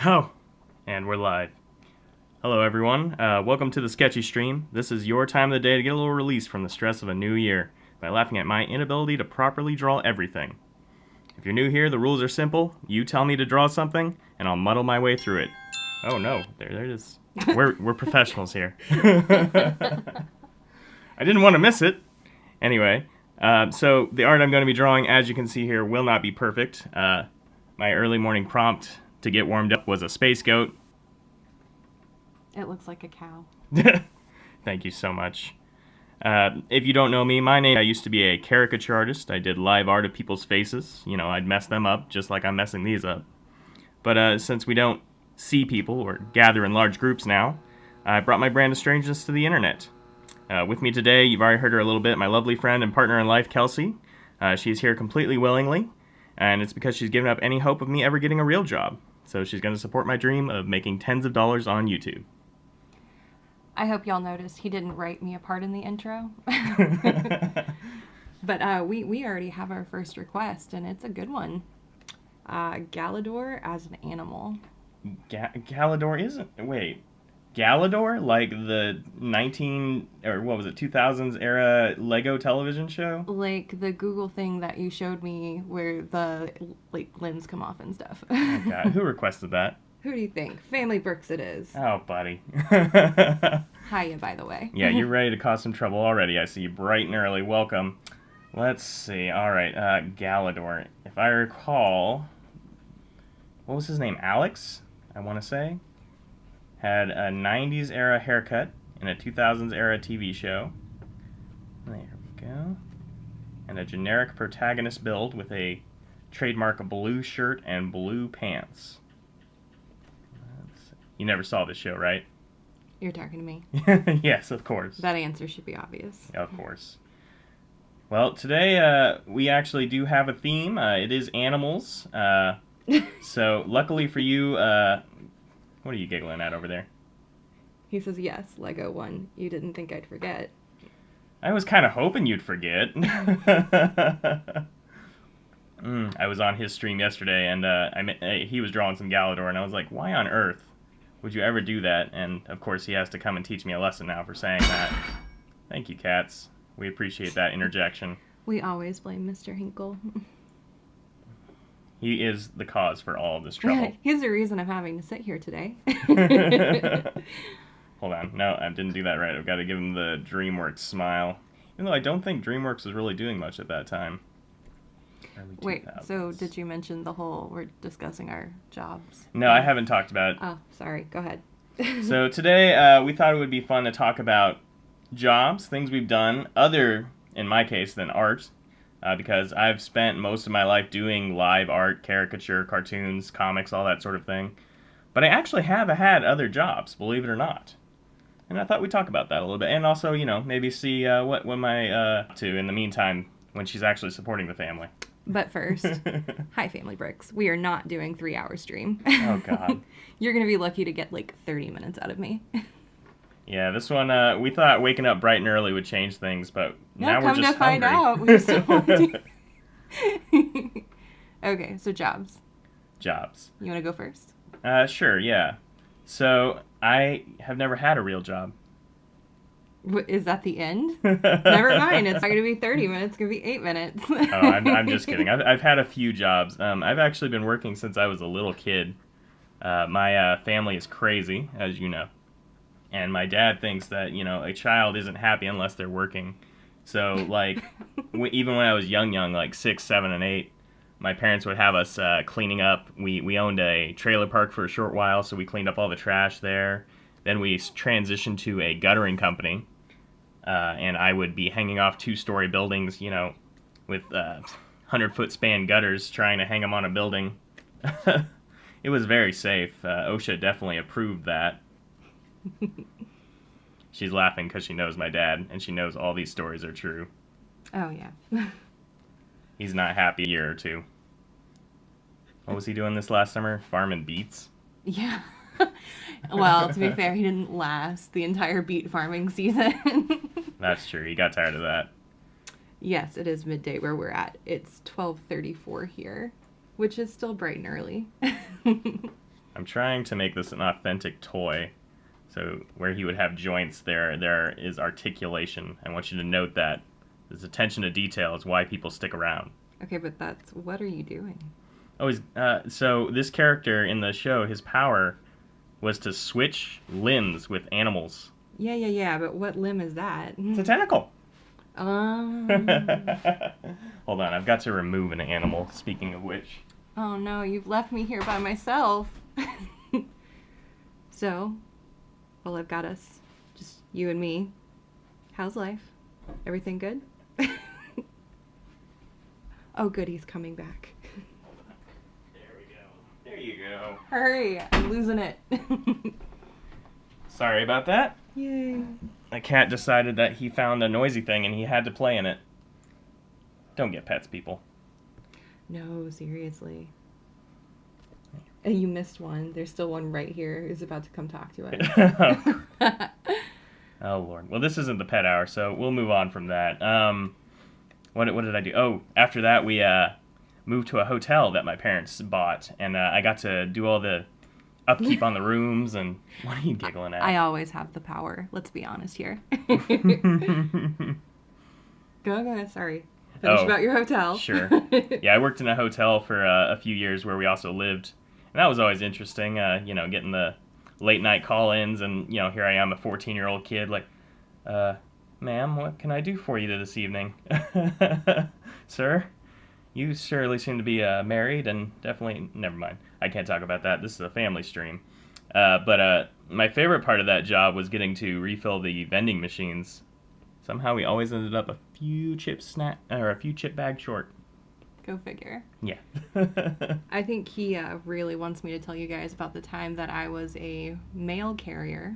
Oh, and we're live. Hello everyone, welcome to the Sketchy stream. This is your time of the day to get a little release from the stress of a new year by laughing at my inability to properly draw everything. If you're new here, the rules are simple. You tell me to draw something, and I'll muddle my way through it. Oh no, there it is. We're professionals here. I didn't want to miss it. Anyway, so the art I'm going to be drawing, as you can see here, will not be perfect. My early morning prompt to get warmed up was a space goat. It looks like a cow. Thank you so much. If you don't know me, my name, I used to be a caricature artist. I did live art of people's faces. You know, I'd mess them up just like I'm messing these up. But since we don't see people or gather in large groups now, I brought my brand of strangeness to the internet. With me today, you've already heard her a little bit, my lovely friend and partner in life, Kelsey. She's here completely willingly, and it's because she's given up any hope of me ever getting a real job. So she's going to support my dream of making tens of dollars on YouTube. I hope y'all noticed he didn't write me a part in the intro. But we already have our first request, and it's a good one. Galador as an animal. Galador isn't... Wait. Galador? Like the 2000s era Lego television show? Like the Google thing that you showed me where the limbs come off and stuff. Oh, God. Who requested that? Who do you think? Family Brooks it is. Oh, buddy. Hiya, by the way. Yeah, you're ready to cause some trouble already. I see you bright and early. Welcome. Let's see. All right, Galador. If I recall, what was his name? Alex, I want to say. Had a 90s era haircut in a 2000s era TV show. There we go. And a generic protagonist build with a trademark blue shirt and blue pants. You never saw this show, right? You're talking to me. Yes, of course. That answer should be obvious. Of course. Well, today we actually do have a theme. It is animals. So luckily for you, what are you giggling at over there? He says, yes, Lego one. You didn't think I'd forget. I was kind of hoping you'd forget. I was on his stream yesterday, and he was drawing some Galador, and I was like, why on earth would you ever do that? And, of course, he has to come and teach me a lesson now for saying that. Thank you, cats. We appreciate that interjection. We always blame Mr. Hinkle. He is the cause for all of this trouble. He's the reason I'm having to sit here today. Hold on. No, I didn't do that right. I've got to give him the DreamWorks smile. Even though I don't think DreamWorks was really doing much at that time. Wait, so did you mention we're discussing our jobs? No, I haven't talked about it. Oh, sorry. Go ahead. So today we thought it would be fun to talk about jobs, things we've done, other, in my case, than art. Because I've spent most of my life doing live art, caricature, cartoons, comics, all that sort of thing. But I actually have had other jobs, believe it or not. And I thought we'd talk about that a little bit. And also, maybe see what my up to in the meantime when she's actually supporting the family. But first, hi, Family Bricks. We are not doing 3-hour stream. Oh, God. You're going to be lucky to get 30 minutes out of me. Yeah, this one, we thought waking up bright and early would change things, but now we're just hungry. Come to find out, we still want to. Okay, so jobs. Jobs. You want to go first? Sure, yeah. So, I have never had a real job. Is that the end? Never mind, it's not going to be 30 minutes, it's going to be 8 minutes. Oh, I'm just kidding. I've had a few jobs. I've actually been working since I was a little kid. My family is crazy, as you know. And my dad thinks that, a child isn't happy unless they're working. So, even when I was young, 6, 7, and 8, my parents would have us cleaning up. We owned a trailer park for a short while, so we cleaned up all the trash there. Then we transitioned to a guttering company, and I would be hanging off 2-story buildings, with 100-foot span gutters, trying to hang them on a building. It was very safe. OSHA definitely approved that. She's laughing because she knows my dad, and she knows all these stories are true. Oh, yeah. He's not happy a year or two. What was he doing this last summer? Farming beets? Yeah. Well, to be fair, he didn't last the entire beet farming season. That's true. He got tired of that. Yes, it is midday where we're at. It's 12:34 here, which is still bright and early. I'm trying to make this an authentic toy. So where he would have joints, there is articulation. I want you to note that. There's attention to detail is why people stick around. Okay, but what are you doing? Oh, so this character in the show, his power was to switch limbs with animals. Yeah, but what limb is that? It's a tentacle. Hold on, I've got to remove an animal, speaking of which. Oh no, you've left me here by myself. So, Well, I've got us, just you and me. How's life? Everything good? Oh, good, he's coming back. There we go. There you go. Hurry, I'm losing it. Sorry about that. Yay. The cat decided that he found a noisy thing and he had to play in it. Don't get pets, people. No, seriously. And you missed one. There's still one right here who's about to come talk to us. Oh, Lord. Well, this isn't the pet hour, so we'll move on from that. What did I do? Oh, after that, we moved to a hotel that my parents bought, and I got to do all the upkeep on the rooms, and what are you giggling at? I always have the power. Let's be honest here. Go, sorry. Finish about your hotel. Sure. Yeah, I worked in a hotel for a few years where we also lived, and that was always interesting, getting the late-night call-ins, and, here I am, a 14-year-old kid, like, ma'am, what can I do for you this evening? Sir, you surely seem to be married, and definitely, never mind, I can't talk about that, this is a family stream. But my favorite part of that job was getting to refill the vending machines. Somehow we always ended up a few chip bags short. Go figure. Yeah. I think he really wants me to tell you guys about the time that I was a mail carrier.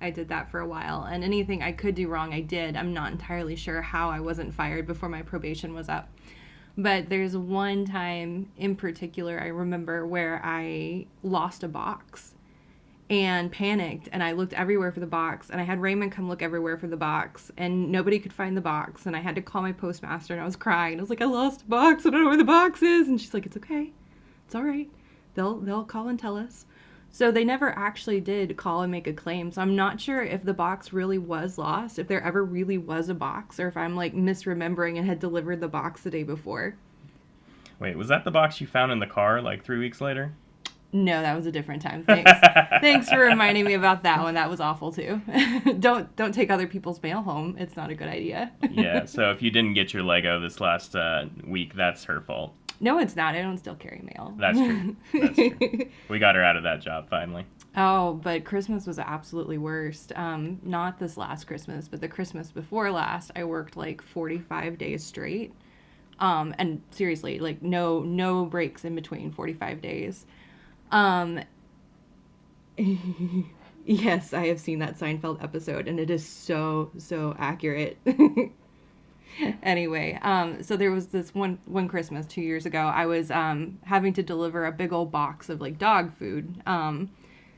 I did that for a while, and anything I could do wrong, I did. I'm not entirely sure how I wasn't fired before my probation was up. But there's one time in particular I remember where I lost a box and panicked, and I looked everywhere for the box, and I had Raymond come look everywhere for the box, and nobody could find the box, and I had to call my postmaster, and I was crying. I was like, I lost a box, I don't know where the box is, and she's like, it's okay, it's all right, they'll call and tell us. So they never actually did call and make a claim, so I'm not sure if the box really was lost, if there ever really was a box, or if I'm like misremembering and had delivered the box the day before. Wait, was that the box you found in the car like 3 weeks later? No, that was a different time. Thanks. Thanks for reminding me about that one. That was awful too. Don't take other people's mail home. It's not a good idea. Yeah, so if you didn't get your Lego this last week, that's her fault. No, it's not. I don't still carry mail. That's true. That's true. We got her out of that job finally. Oh, but Christmas was absolutely worst. Not this last Christmas, but the Christmas before last, I worked like 45 days straight. And seriously, like no breaks in between 45 days. Yes, I have seen that Seinfeld episode, and it is so accurate. Anyway, so there was this one Christmas 2 years ago, I was having to deliver a big old box of like dog food.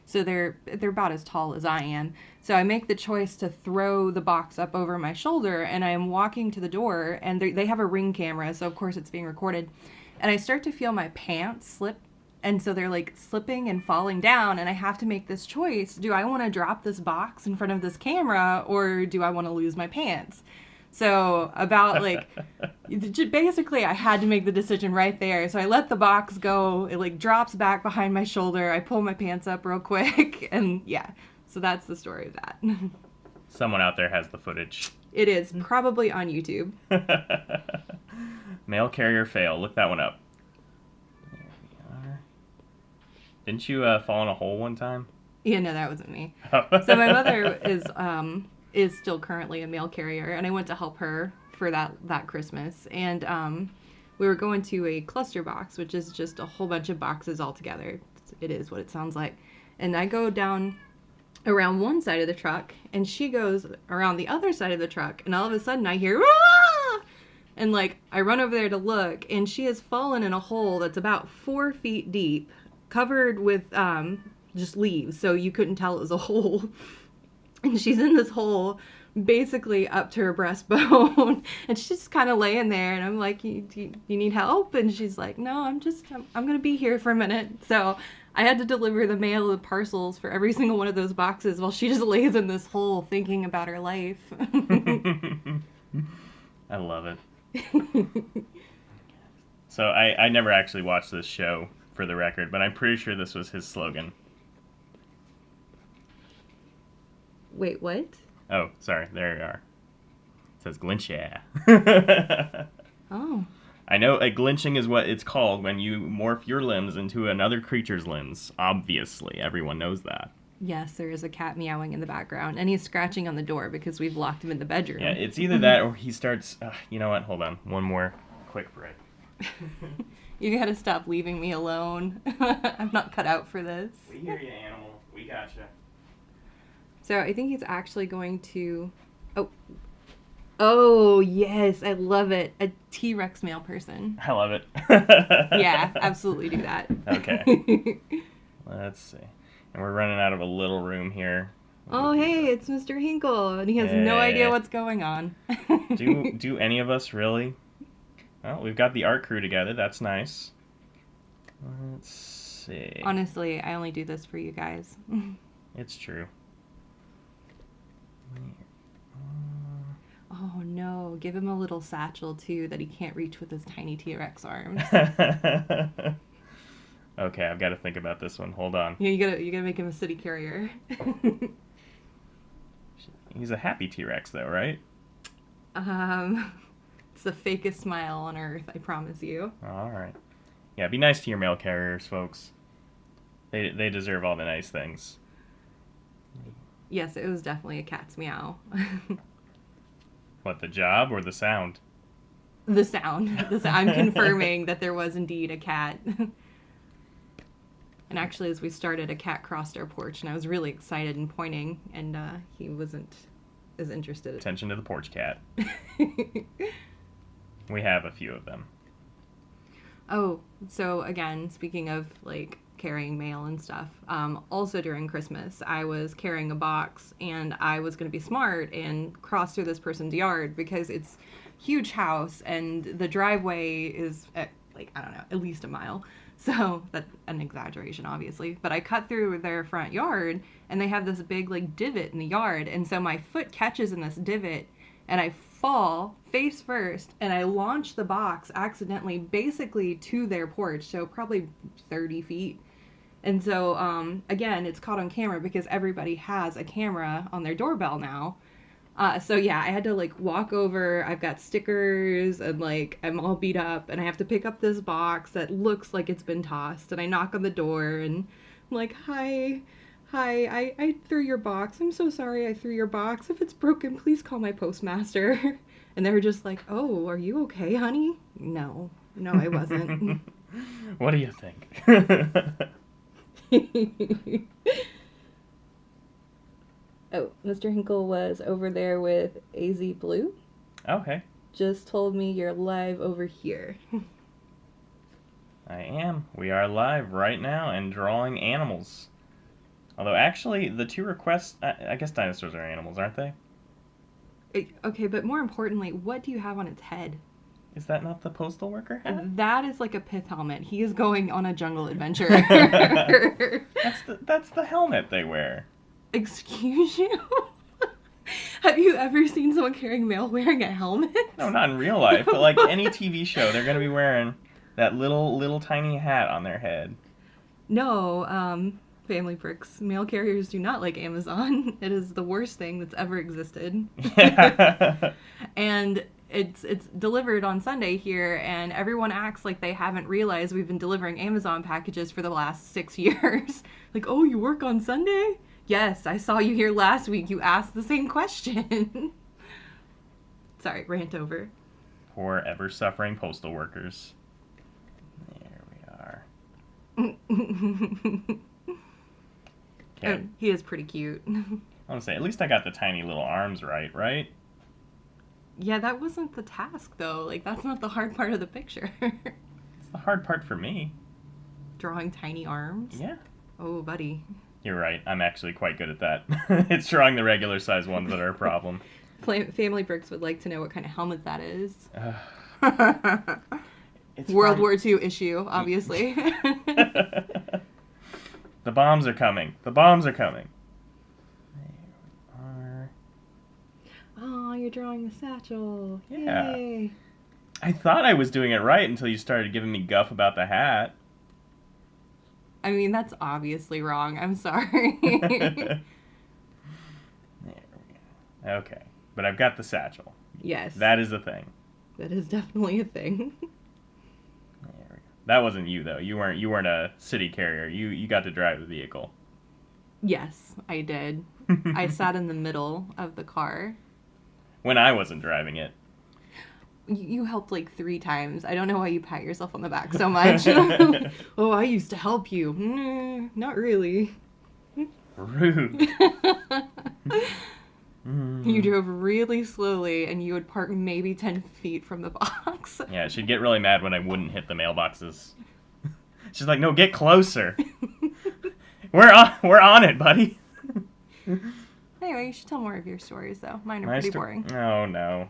So they're about as tall as I am. So I make the choice to throw the box up over my shoulder, and I am walking to the door, and they have a Ring camera, so of course it's being recorded. And I start to feel my pants slip. And so they're like slipping and falling down, and I have to make this choice. Do I want to drop this box in front of this camera, or do I want to lose my pants? So about like, basically I had to make the decision right there. So I let the box go. It like drops back behind my shoulder. I pull my pants up real quick, and yeah. So that's the story of that. Someone out there has the footage. It is probably on YouTube. Mail carrier fail. Look that one up. Didn't you fall in a hole one time? Yeah, no, that wasn't me. So my mother is still currently a mail carrier, and I went to help her for that Christmas. And we were going to a cluster box, which is just a whole bunch of boxes all together. It is what it sounds like. And I go down around one side of the truck, and she goes around the other side of the truck, and all of a sudden I hear, "Ah!" And like I run over there to look, and she has fallen in a hole that's about 4 feet deep, covered with just leaves, so you couldn't tell it was a hole. And she's in this hole basically up to her breastbone, and she's just kind of laying there, and I'm like, you need help? And she's like, no, I'm gonna be here for a minute. So I had to deliver the mail and parcels for every single one of those boxes while she just lays in this hole thinking about her life. I love it. So I never actually watched this show, for the record, but I'm pretty sure this was his slogan. Wait, what? Oh, sorry, there you are. It says Glincha. Oh. I know a glinching is what it's called when you morph your limbs into another creature's limbs. Obviously, everyone knows that. Yes, there is a cat meowing in the background, and he's scratching on the door because we've locked him in the bedroom. Yeah, it's either that or he starts... you know what? Hold on. One more quick break. You gotta stop leaving me alone. I'm not cut out for this. We hear you, animal. We gotcha. So I think he's actually going to... Oh, yes, I love it. A T-Rex male person. I love it. Yeah, absolutely do that. Okay. Let's see. And we're running out of a little room here. Oh, hey, it's Mr. Hinkle, and he has no idea what's going on. Do any of us really? Well, we've got the art crew together. That's nice. Let's see. Honestly, I only do this for you guys. It's true. Oh, no. Give him a little satchel, too, that he can't reach with his tiny T-Rex arms. Okay, I've got to think about this one. Hold on. Yeah, you gotta make him a city carrier. He's a happy T-Rex, though, right? It's the fakest smile on earth, I promise you. All right. Yeah, be nice to your mail carriers, folks. They deserve all the nice things. Yes, it was definitely a cat's meow. What, the job or the sound? The sound. I'm confirming that there was indeed a cat. And actually, as we started, a cat crossed our porch, and I was really excited and pointing, and he wasn't as interested. Attention to the porch cat. We have a few of them. Oh, so again, speaking of, like, carrying mail and stuff, also during Christmas, I was carrying a box, and I was going to be smart and cross through this person's yard because it's a huge house, and the driveway is, at least a mile. So that's an exaggeration, obviously. But I cut through their front yard, and they have this big, like, divot in the yard. And so my foot catches in this divot, and I fall face first, and I launch the box accidentally basically to their porch, so probably 30 feet. And so, again, it's caught on camera because everybody has a camera on their doorbell now. So yeah, I had to like walk over. I've got stickers and like I'm all beat up and I have to pick up this box that looks like it's been tossed, and I knock on the door and I'm like, hi, I threw your box. I'm so sorry I threw your box. If it's broken, please call my postmaster. And they were just like, oh, are you okay, honey? No, I wasn't. What do you think? Oh, Mr. Hinkle was over there with AZ Blue. Okay. Just told me you're live over here. I am. We are live right now and drawing animals. Although, actually, the two requests... I guess dinosaurs are animals, aren't they? Okay, but more importantly, what do you have on its head? Is that not the postal worker hat? That is like a pith helmet. He is going on a jungle adventure. That's the helmet they wear. Excuse you? Have you ever seen someone carrying mail wearing a helmet? No, not in real life, but like any TV show, they're going to be wearing that little tiny hat on their head. No, Family Bricks. Mail carriers do not like Amazon. It is the worst thing that's ever existed. Yeah. And it's delivered on Sunday here, and everyone acts like they haven't realized we've been delivering Amazon packages for the last 6 years. Like, oh, you work on Sunday? Yes, I saw you here last week. You asked the same question. Sorry, rant over. Poor ever-suffering postal workers. There we are. Okay. He is pretty cute. I want to say, at least I got the tiny little arms right? Yeah, that wasn't the task, though. Like, that's not the hard part of the picture. It's the hard part for me. Drawing tiny arms? Yeah. Oh, buddy. You're right. I'm actually quite good at that. It's drawing the regular size ones that are a problem. Family Bricks would like to know what kind of helmet that is. It's World War II issue, obviously. The bombs are coming. The bombs are coming. There we are. Oh, you're drawing the satchel. Yeah. Yay. I thought I was doing it right until you started giving me guff about the hat. I mean, that's obviously wrong. I'm sorry. There we go. Okay. But I've got the satchel. Yes. That is a thing. That is definitely a thing. There we go. That wasn't you, though. You weren't a city carrier. You got to drive the vehicle. Yes, I did. I sat in the middle of the car. When I wasn't driving it. You helped like 3 times. I don't know why you pat yourself on the back so much. Oh, I used to help you. Not really. Rude. You drove really slowly and you would park maybe 10 feet from the box. Yeah, she'd get really mad when I wouldn't hit the mailboxes. She's like, no, get closer. We're on it, buddy. Anyway, you should tell more of your stories, though. Mine are pretty boring. Oh, no.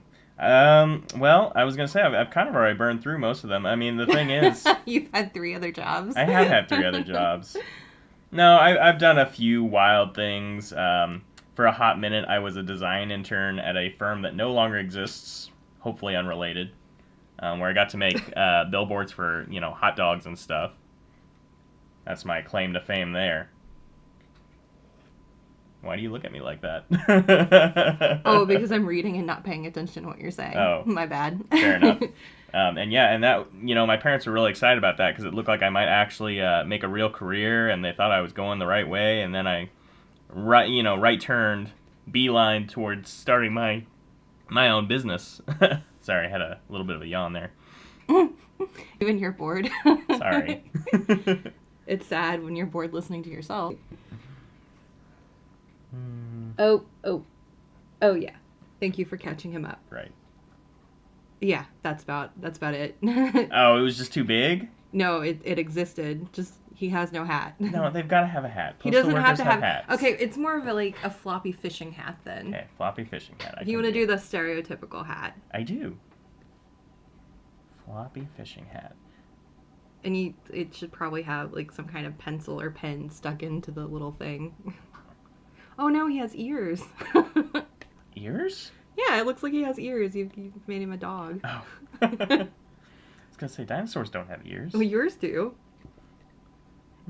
Well, I was going to say, I've kind of already burned through most of them. I mean, the thing is... You've had 3 other jobs. I have had 3 other jobs. No, I've done a few wild things. For a hot minute, I was a design intern at a firm that no longer exists, hopefully unrelated, where I got to make billboards for, hot dogs and stuff. That's my claim to fame there. Why do you look at me like that? Oh, because I'm reading and not paying attention to what you're saying. Oh. My bad. Fair enough. And that, my parents were really excited about that because it looked like I might actually make a real career, and they thought I was going the right way, and then I right turned, beeline towards starting my own business. Sorry, I had a little bit of a yawn there. Even you're bored. Sorry. It's sad when you're bored listening to yourself. Oh, yeah. Thank you for catching him up. Right. Yeah, that's about it. Oh, it was just too big? No, it existed. Just he has no hat. No, they've got to have a hat. He doesn't have to have hats. Okay, it's more of a floppy fishing hat then. Okay, floppy fishing hat. You want to do the stereotypical hat. I do. Floppy fishing hat. And it should probably have some kind of pencil or pen stuck into the little thing. Oh no, he has ears. Ears? Yeah, it looks like he has ears. You've made him a dog. Oh. I was going to say, dinosaurs don't have ears. Well, yours do.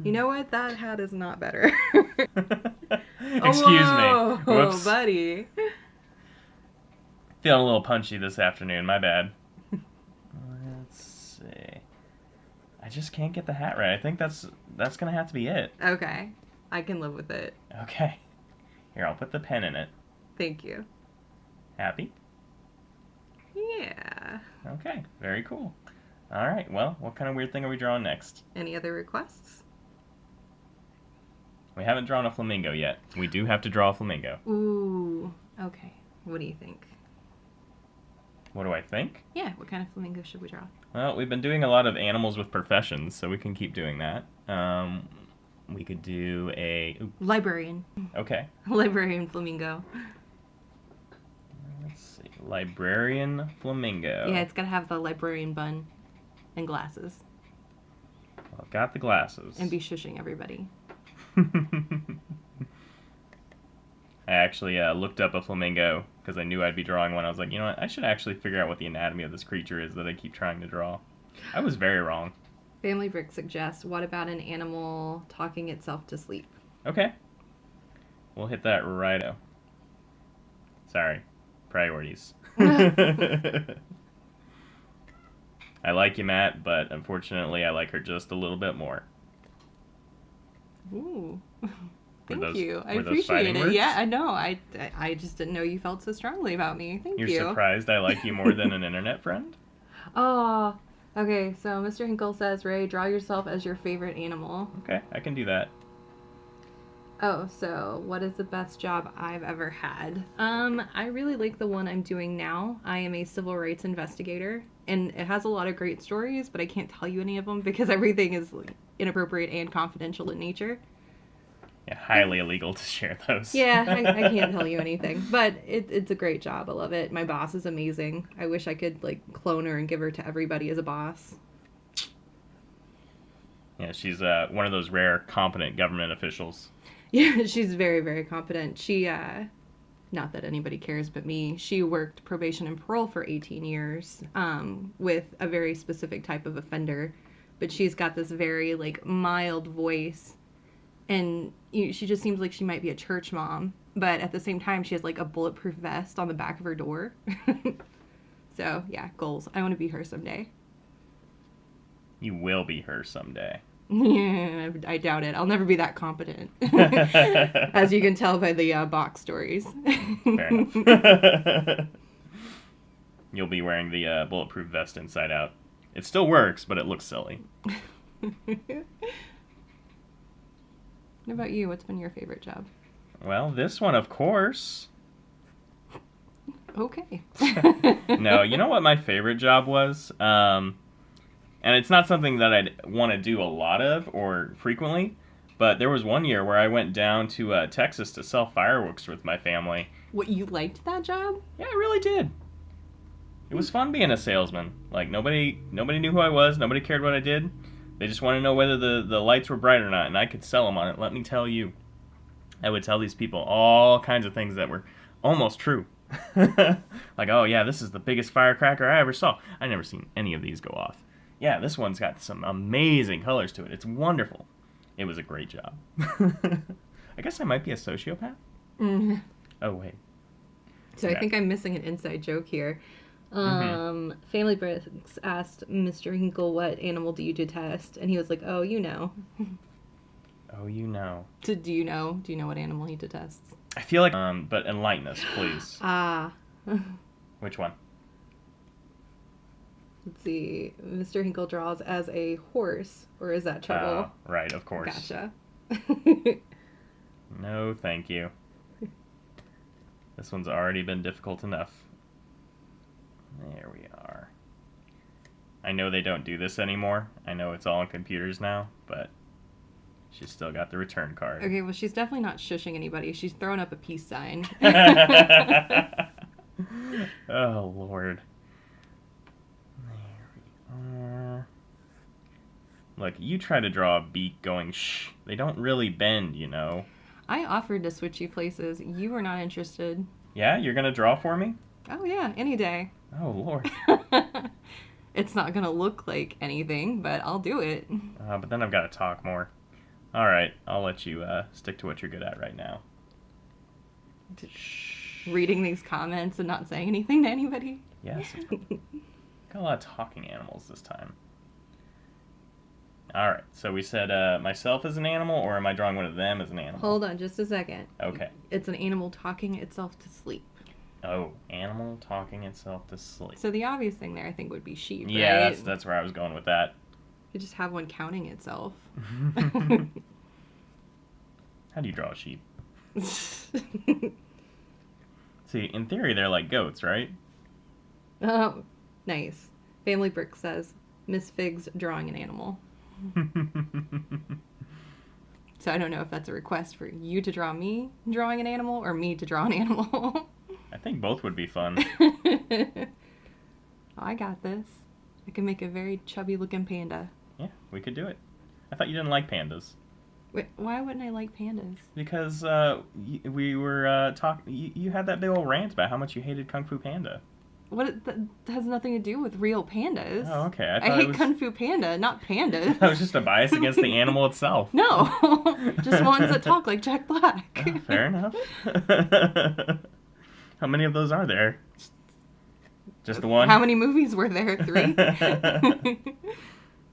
You know what? That hat is not better. Excuse me. Whoops. Oh, buddy. Feeling a little punchy this afternoon. My bad. Let's see. I just can't get the hat right. I think that's going to have to be it. Okay. I can live with it. Okay. Here, I'll put the pen in it. Thank you. Happy? Yeah. Okay. Very cool. All right. Well, what kind of weird thing are we drawing next? Any other requests? We haven't drawn a flamingo yet. We do have to draw a flamingo. Ooh. Okay. What do you think? What do I think? Yeah. What kind of flamingo should we draw? Well, we've been doing a lot of animals with professions, so we can keep doing that. We could do a... Ooh. Librarian. Okay. Librarian flamingo. Let's see. Librarian flamingo. Yeah, it's got to have the librarian bun and glasses. Well, I've got the glasses. And be shushing everybody. I actually looked up a flamingo because I knew I'd be drawing one. I was like, you know what? I should actually figure out what the anatomy of this creature is that I keep trying to draw. I was very wrong. Family Brick suggests, what about an animal talking itself to sleep? Okay. We'll hit that righto. Sorry. Priorities. I like you, Matt, but unfortunately I like her just a little bit more. Ooh. Thank you. I were those appreciate fighting it. words? Yeah, I know. I just didn't know you felt so strongly about me. Thank you. You're surprised I like you more than an internet friend? Oh, okay. So Mr. Hinkle says, Ray, draw yourself as your favorite animal. Okay, I can do that. Oh, so what is the best job I've ever had? I really like the one I'm doing now. I am a civil rights investigator, and it has a lot of great stories, but I can't tell you any of them because everything is inappropriate and confidential in nature. Yeah, highly illegal to share those. Yeah, I can't tell you anything, but it's a great job. I love it. My boss is amazing. I wish I could clone her and give her to everybody as a boss. Yeah, she's one of those rare competent government officials. Yeah, she's very, very competent. She, not that anybody cares but me, she worked probation and parole for 18 years with a very specific type of offender, but she's got this very, mild voice, and she just seems like she might be a church mom, but at the same time, she has, a bulletproof vest on the back of her door. So, yeah, goals. I want to be her someday. You will be her someday. Yeah, I doubt it. I'll never be that competent. As you can tell by the box stories. Fair enough. You'll be wearing the bulletproof vest inside out. It still works, but it looks silly. What about you? What's been your favorite job? Well, this one, of course. Okay. No, you know what my favorite job was? And it's not something that I'd want to do a lot of or frequently, but there was one year where I went down to Texas to sell fireworks with my family. What, you liked that job? Yeah, I really did. It was fun being a salesman. Like, nobody knew who I was. Nobody cared what I did. They just wanted to know whether the lights were bright or not, and I could sell them on it. Let me tell you. I would tell these people all kinds of things that were almost true. Like, oh, yeah, this is the biggest firecracker I ever saw. I never seen any of these go off. Yeah, this one's got some amazing colors to it. It's wonderful. It was a great job. I guess I might be a sociopath. Mm. Oh, wait. So Yeah. I think I'm missing an inside joke here. Family Bricks asked Mr. Hinkle, what animal do you detest? And he was like, oh, you know. Oh, you know. So do you know what animal he detests? I feel like, but enlighten us, please. Ah. Which one? Let's see. Mr. Hinkle draws as a horse, or is that trouble? Right, of course. Gotcha. No, thank you. This one's already been difficult enough. There we are. I know they don't do this anymore. I know it's all on computers now, but she's still got the return card. Okay, well, she's definitely not shushing anybody. She's throwing up a peace sign. Oh, Lord. There we are. Look, you try to draw a beak going shh. They don't really bend, you know. I offered to switch you places. You were not interested. Yeah? You're going to draw for me? Oh, yeah, any day. Oh, Lord. It's not going to look like anything, but I'll do it. But then I've got to talk more. All right, I'll let you stick to what you're good at right now. Reading these comments and not saying anything to anybody. Yes. Got a lot of talking animals this time. All right, so we said myself as an animal, or am I drawing one of them as an animal? Hold on just a second. Okay. It's an animal talking itself to sleep. Oh, animal talking itself to sleep. So the obvious thing there, I think, would be sheep, Yeah, right? that's where I was going with that. You just have one counting itself. How do you draw a sheep? See, in theory, they're like goats, right? Oh, nice. Family Brick says, Miss Fig's drawing an animal. So I don't know if that's a request for you to draw me drawing an animal or me to draw an animal. I think both would be fun. Oh, I got this. I can make a very chubby looking panda. Yeah, we could do it. I thought you didn't like pandas. Wait, why wouldn't I like pandas? Because we were talking. You had that big old rant about how much you hated Kung Fu Panda. That has nothing to do with real pandas. Oh, okay. I hate Kung Fu Panda, not pandas. That was just a bias against the animal itself. No, just ones that talk like Jack Black. Oh, fair enough. How many of those are there? Just the one? How many movies were there? 3?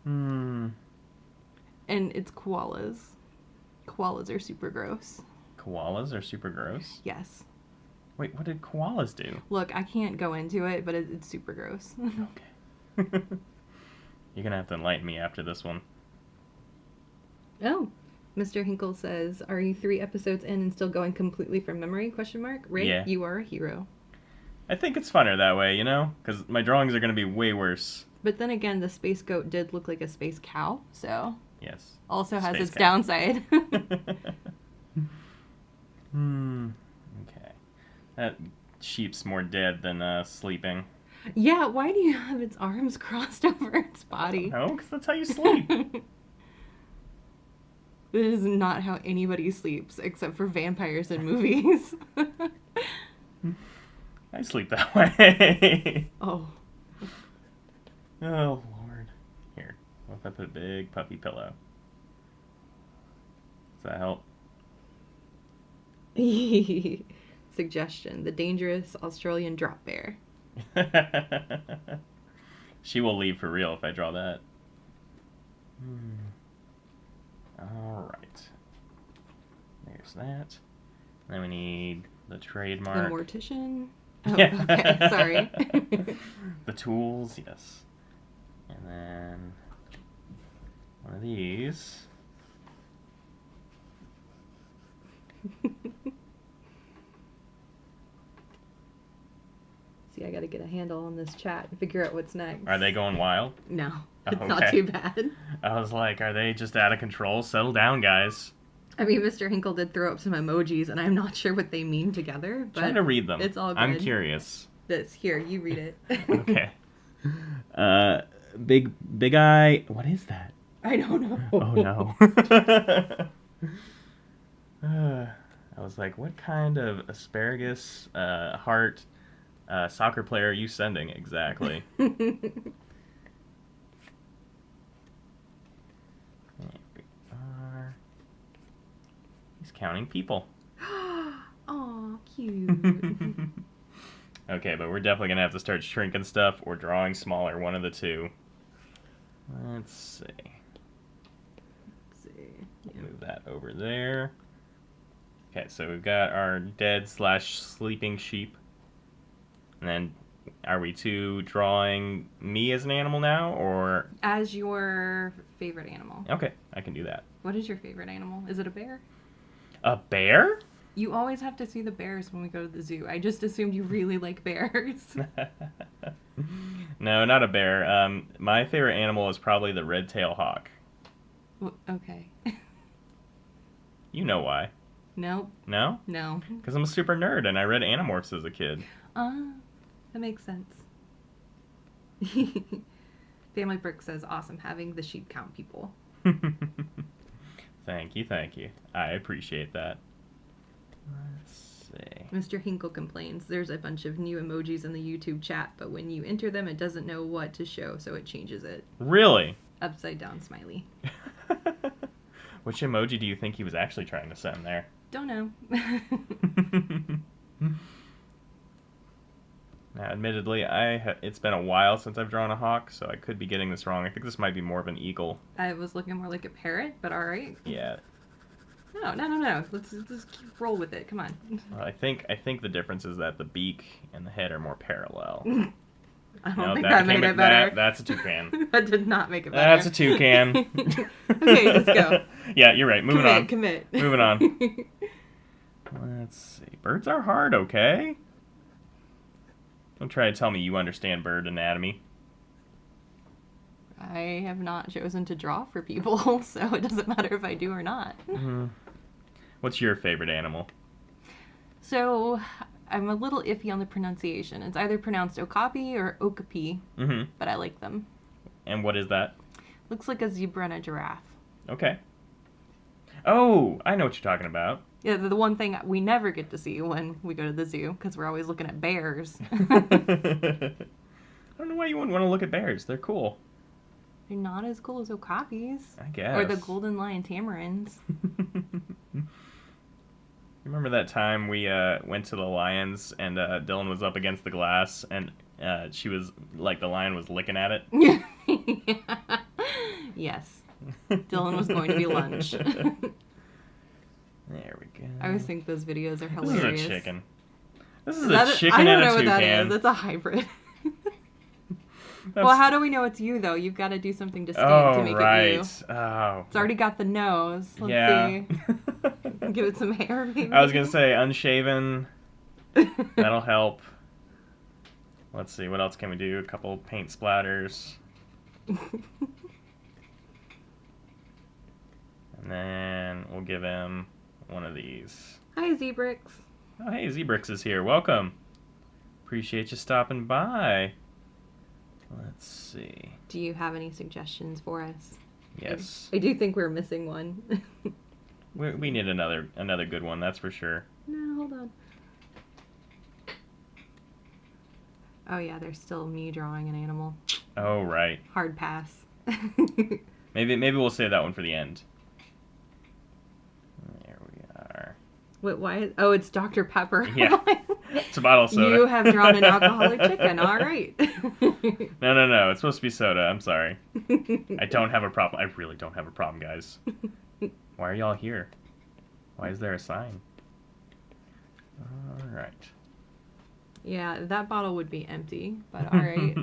And it's koalas. Koalas are super gross. Koalas are super gross? Yes. Wait, what did koalas do? Look, I can't go into it, but it's super gross. Okay. You're going to have to enlighten me after this one. Oh. Mr. Hinkle says, are you 3 episodes in and still going completely from memory? Ray, Yeah. You are a hero. I think it's funner that way, you know? Because my drawings are going to be way worse. But then again, the space goat did look like a space cow, so... Yes. Also has Space its cow. downside. Okay. That sheep's more dead than sleeping. Yeah, why do you have its arms crossed over its body? No, because that's how you sleep. This is not how anybody sleeps, except for vampires in movies. I sleep that way. Oh. Oh, Lord. Here, what if I put a big puppy pillow? Does that help? Suggestion, the dangerous Australian drop bear. She will leave for real if I draw that. Alright. There's that. Then we need the The trademark. mortician. Oh, Yeah. okay, sorry. The tools, yes. And then one of these. See, I gotta get a handle on this chat and figure out what's next. Are they going wild? No, Oh, it's not okay. too bad. I was like, are they just out of control? Settle down, guys. I mean, Mr. Hinkle did throw up some emojis, and I'm not sure what they mean together, but Try to read them. it's all good. I'm curious. Here, you read it. Okay. Big eye. What is that? I don't know. Oh no. I was like, what kind of asparagus heart soccer player are you sending exactly? There we are. He's counting people. Aw, cute. Okay, but we're definitely gonna have to start shrinking stuff or drawing smaller, one of the two. Let's see. Let's see. Yeah. Move that over there. Okay, so we've got our dead/sleeping sheep. And then, are we two drawing me as an animal now, or? As your favorite animal. Okay, I can do that. What is your favorite animal? Is it a bear? A bear? You always have to see the bears when we go to the zoo. I just assumed you really like bears. No, not a bear. My favorite animal is probably the red-tailed hawk. Okay. You know why. Nope. No? No. Because I'm a super nerd and I read Animorphs as a kid. That makes sense. Family Brick says, awesome having the sheep count people. Thank you. I appreciate that. Let's see. Mr. Hinkle complains, there's a bunch of new emojis in the YouTube chat, but when you enter them, it doesn't know what to show, so it changes it. Really? Upside down smiley. Which emoji do you think he was actually trying to send there? Don't know. Now, admittedly, it's been a while since I've drawn a hawk, so I could be getting this wrong. I think this might be more of an eagle. I was looking more like a parrot, but alright. Yeah. No. Let's just keep roll with it. Come on. Well, I think the difference is that the beak and the head are more parallel. I don't No, think that made it better. That's a toucan. That did not make it better. That's a toucan. Okay, let's go. Yeah, you're right. Moving on. Commit. Moving on. Let's see. Birds are hard, okay? Don't try to tell me you understand bird anatomy. I have not chosen to draw for people, so it doesn't matter if I do or not. Mm-hmm. What's your favorite animal? So, I'm a little iffy on the pronunciation. It's either pronounced okapi or okapi, but I like them. And what is that? Looks like a zebra and a giraffe. Okay. Oh, I know what you're talking about. Yeah, the one thing we never get to see when we go to the zoo, because we're always looking at bears. I don't know why you wouldn't want to look at bears. They're cool. They're not as cool as okapis. I guess. Or the golden lion tamarins. Remember that time we went to the lions and Dylan was up against the glass and she was like the lion was licking at it? Yes. Dylan was going to be lunch. There we go. I always think those videos are This hilarious. is a chicken. This is a chicken and a toucan. I don't know what that is. That's a hybrid. Well, how do we know it's you, though? You've got to do something distinct to make it you. Oh, It's already got the nose. Let's yeah. see. Give it some hair, maybe. I was going to say unshaven. That'll help. Let's see, what else can we do? A couple paint splatters. And then we'll give him one of these. Hi, Zebrix. Oh, hey, Zebrix is here. Welcome. Appreciate you stopping by. Let's see. Do you have any suggestions for us? Yes. I do think we're missing one. We need another good one, that's for sure. No, hold on. Oh, yeah, there's still me drawing an animal. Oh, right. Hard pass. Maybe we'll save that one for the end. There we are. Wait, why? Oh, it's Dr. Pepper. Yeah. It's a bottle of soda. You have drawn an alcoholic chicken. All right. No. It's supposed to be soda. I'm sorry. I don't have a problem. I really don't have a problem, guys. Why are y'all here? Why is there a sign? All right. Yeah, that bottle would be empty, but all right.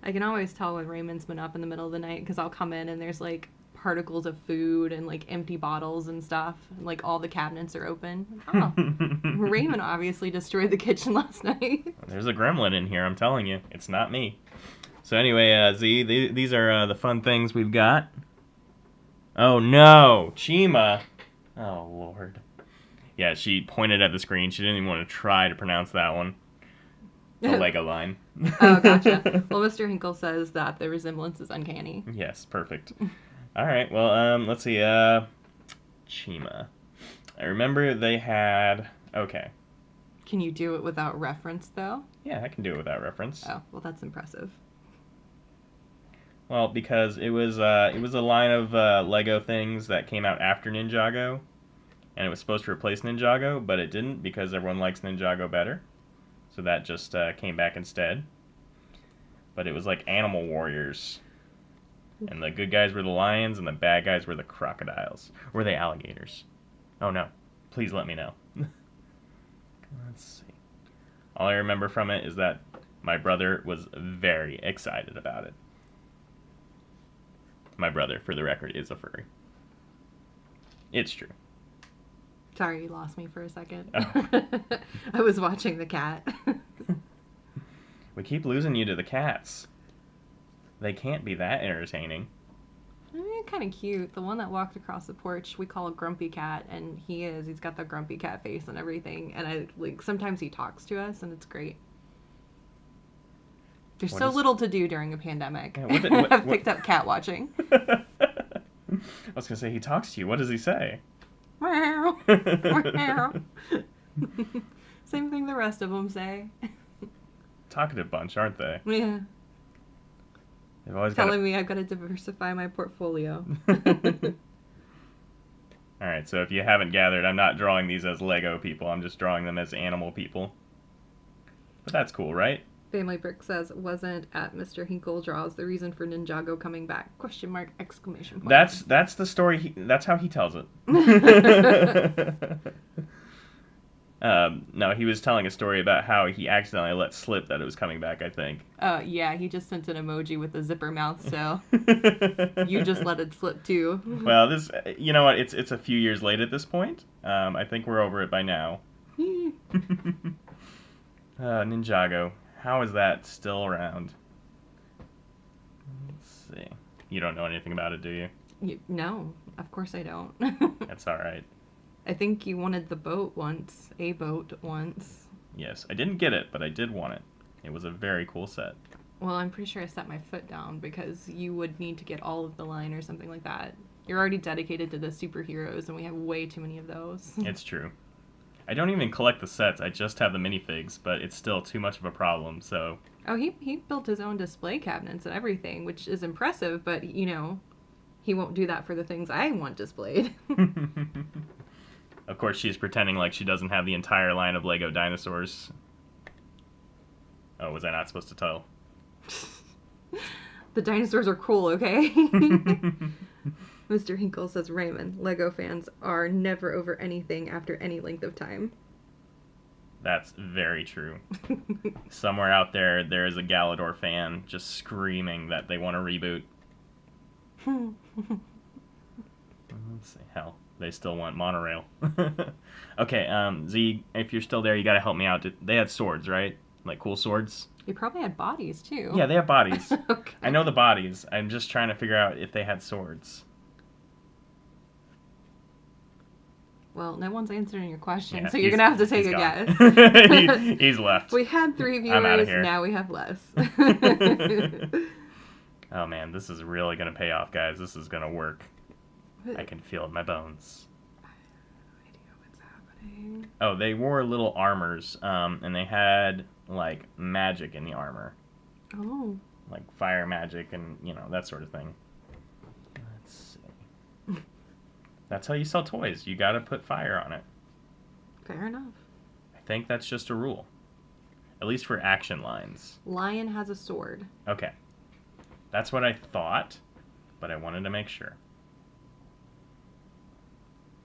I can always tell when Raymond's been up in the middle of the night because I'll come in and there's like particles of food and like empty bottles and stuff. And, like all the cabinets are open. Oh, Raymond obviously destroyed the kitchen last night. There's a gremlin in here, I'm telling you. It's not me. So anyway, Z, these are the fun things we've got. Oh no, Chima. Oh Lord. Yeah, she pointed at the screen. She didn't even want to try to pronounce that one. The Lego line. Oh, gotcha. Well, Mr. Hinkle says that the resemblance is uncanny. Yes, perfect. All right, well, let's see. Chima. I remember they had... Okay. Can you do it without reference, though? Yeah, I can do it without reference. Oh, well, that's impressive. Well, because it was a line of Lego things that came out after Ninjago, and it was supposed to replace Ninjago, but it didn't because everyone likes Ninjago better. So that just came back instead. But it was like Animal Warriors. And the good guys were the lions, and the bad guys were the crocodiles. Were they alligators? Oh no. Please let me know. Let's see. All I remember from it is that my brother was very excited about it. My brother, for the record, is a furry. It's true. Sorry, you lost me for a second. Oh. I was watching the cat. We keep losing you to the cats. They can't be that entertaining. Kind of cute. The one that walked across the porch, we call a grumpy cat, and he's got the grumpy cat face and everything. And sometimes he talks to us, and it's great. There's so little to do during a pandemic. Yeah, I've picked up cat watching. I was gonna say he talks to you. What does he say? Meow. Meow. Same thing the rest of them say. Talkative bunch, aren't they? Yeah. They've always telling me I've got to diversify my portfolio. Alright, so if you haven't gathered, I'm not drawing these as Lego people. I'm just drawing them as animal people. But that's cool, right? Family Brick says, wasn't at Mr. Hinkle draws the reason for Ninjago coming back? Question mark, exclamation point. That's the story. That's how he tells it. No, he was telling a story about how he accidentally let slip that it was coming back, I think. Yeah, he just sent an emoji with a zipper mouth, so you just let it slip too. Well, you know what, it's a few years late at this point. I think we're over it by now. Ninjago. How is that still around? Let's see. You don't know anything about it, do you? No, of course I don't. That's alright. I think you wanted a boat once. Yes, I didn't get it, but I did want it. It was a very cool set. Well, I'm pretty sure I set my foot down because you would need to get all of the line or something like that. You're already dedicated to the superheroes, and we have way too many of those. It's true. I don't even collect the sets, I just have the minifigs, but it's still too much of a problem, so... Oh, he built his own display cabinets and everything, which is impressive, but, you know, he won't do that for the things I want displayed. Of course, she's pretending like she doesn't have the entire line of Lego dinosaurs. Oh, was I not supposed to tell? The dinosaurs are cool, okay? Mr. Hinkle says, Raymond, Lego fans are never over anything after any length of time. That's very true. Somewhere out there is a Galador fan just screaming that they want to reboot. Let's see. Hell, they still want monorail. Okay, Z, if you're still there, you gotta help me out. They had swords, right? Like cool swords? They probably had bodies, too. Yeah, they have bodies. Okay. I know the bodies. I'm just trying to figure out if they had swords. Well, no one's answering your question, Yeah, so you're going to have to take a guess. He's left. We had 3 viewers, I'm outta here. Now we have less. Oh man, this is really going to pay off, guys. This is going to work. I can feel it in my bones. I have no idea what's happening. Oh, they wore little armors, and they had, like, magic in the armor. Oh. Like fire magic and, you know, that sort of thing. Let's see. That's how you sell toys. You gotta put fire on it. Fair enough. I think that's just a rule. At least for action lines. Lion has a sword. Okay. That's what I thought, but I wanted to make sure.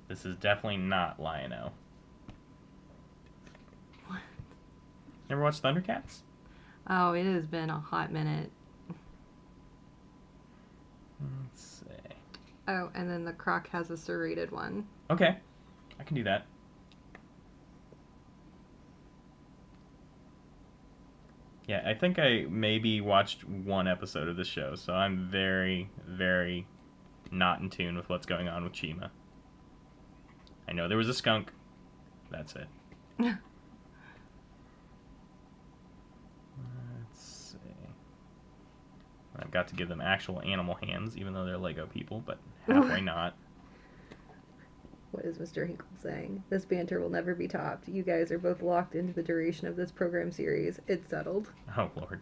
This is definitely not Lion-O. What? Never watched Thundercats? Oh, it has been a hot minute. Let's see. Oh, and then the Croc has a serrated one. Okay. I can do that. Yeah, I think I maybe watched one episode of the show, so I'm very, very not in tune with what's going on with Chima. I know there was a skunk. That's it. Let's see. I've got to give them actual animal hands, even though they're Lego people, but halfway not. What is Mr. Hinkle saying? This banter will never be topped. You guys are both locked into the duration of this program series. It's settled. Oh, Lord.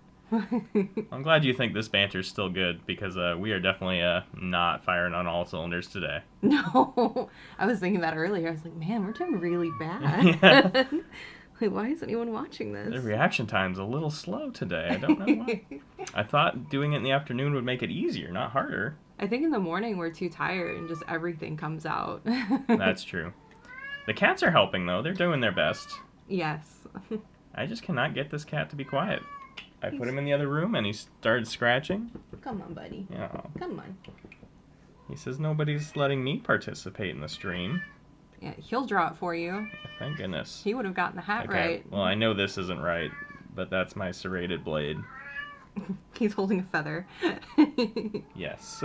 I'm glad you think this banter's still good, because we are definitely not firing on all cylinders today. No, I was thinking that earlier. I was like, man, we're doing really bad. Like, why is anyone watching this? The reaction time's a little slow today. I don't know why. I thought doing it in the afternoon would make it easier, not harder. I think in the morning we're too tired and just everything comes out. That's true. The cats are helping, though. They're doing their best. Yes. I just cannot get this cat to be quiet. I put him in the other room, and he started scratching. Come on, buddy. Yeah. Come on. He says nobody's letting me participate in the stream. Yeah, he'll draw it for you. Thank goodness. He would have gotten the hat right. Well, I know this isn't right, but that's my serrated blade. He's holding a feather. Yes.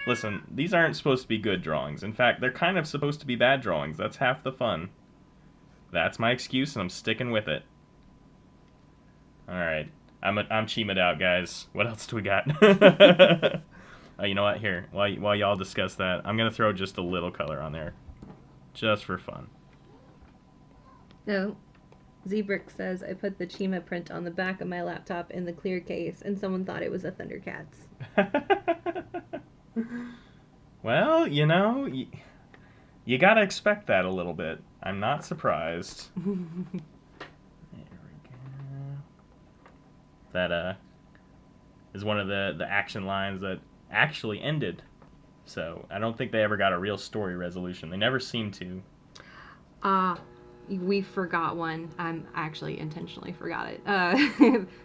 Listen, these aren't supposed to be good drawings. In fact, they're kind of supposed to be bad drawings. That's half the fun. That's my excuse, and I'm sticking with it. Alright. I'm Chima'd out, guys. What else do we got? You know what? Here, while y'all discuss that, I'm going to throw just a little color on there. Just for fun. No. Zebrick says, I put the Chima print on the back of my laptop in the clear case, and someone thought it was a Thundercats. Well, you know, you got to expect that a little bit. I'm not surprised. There we go. That is one of the action lines that actually ended. So I don't think they ever got a real story resolution. They never seemed to. We forgot one. I actually intentionally forgot it.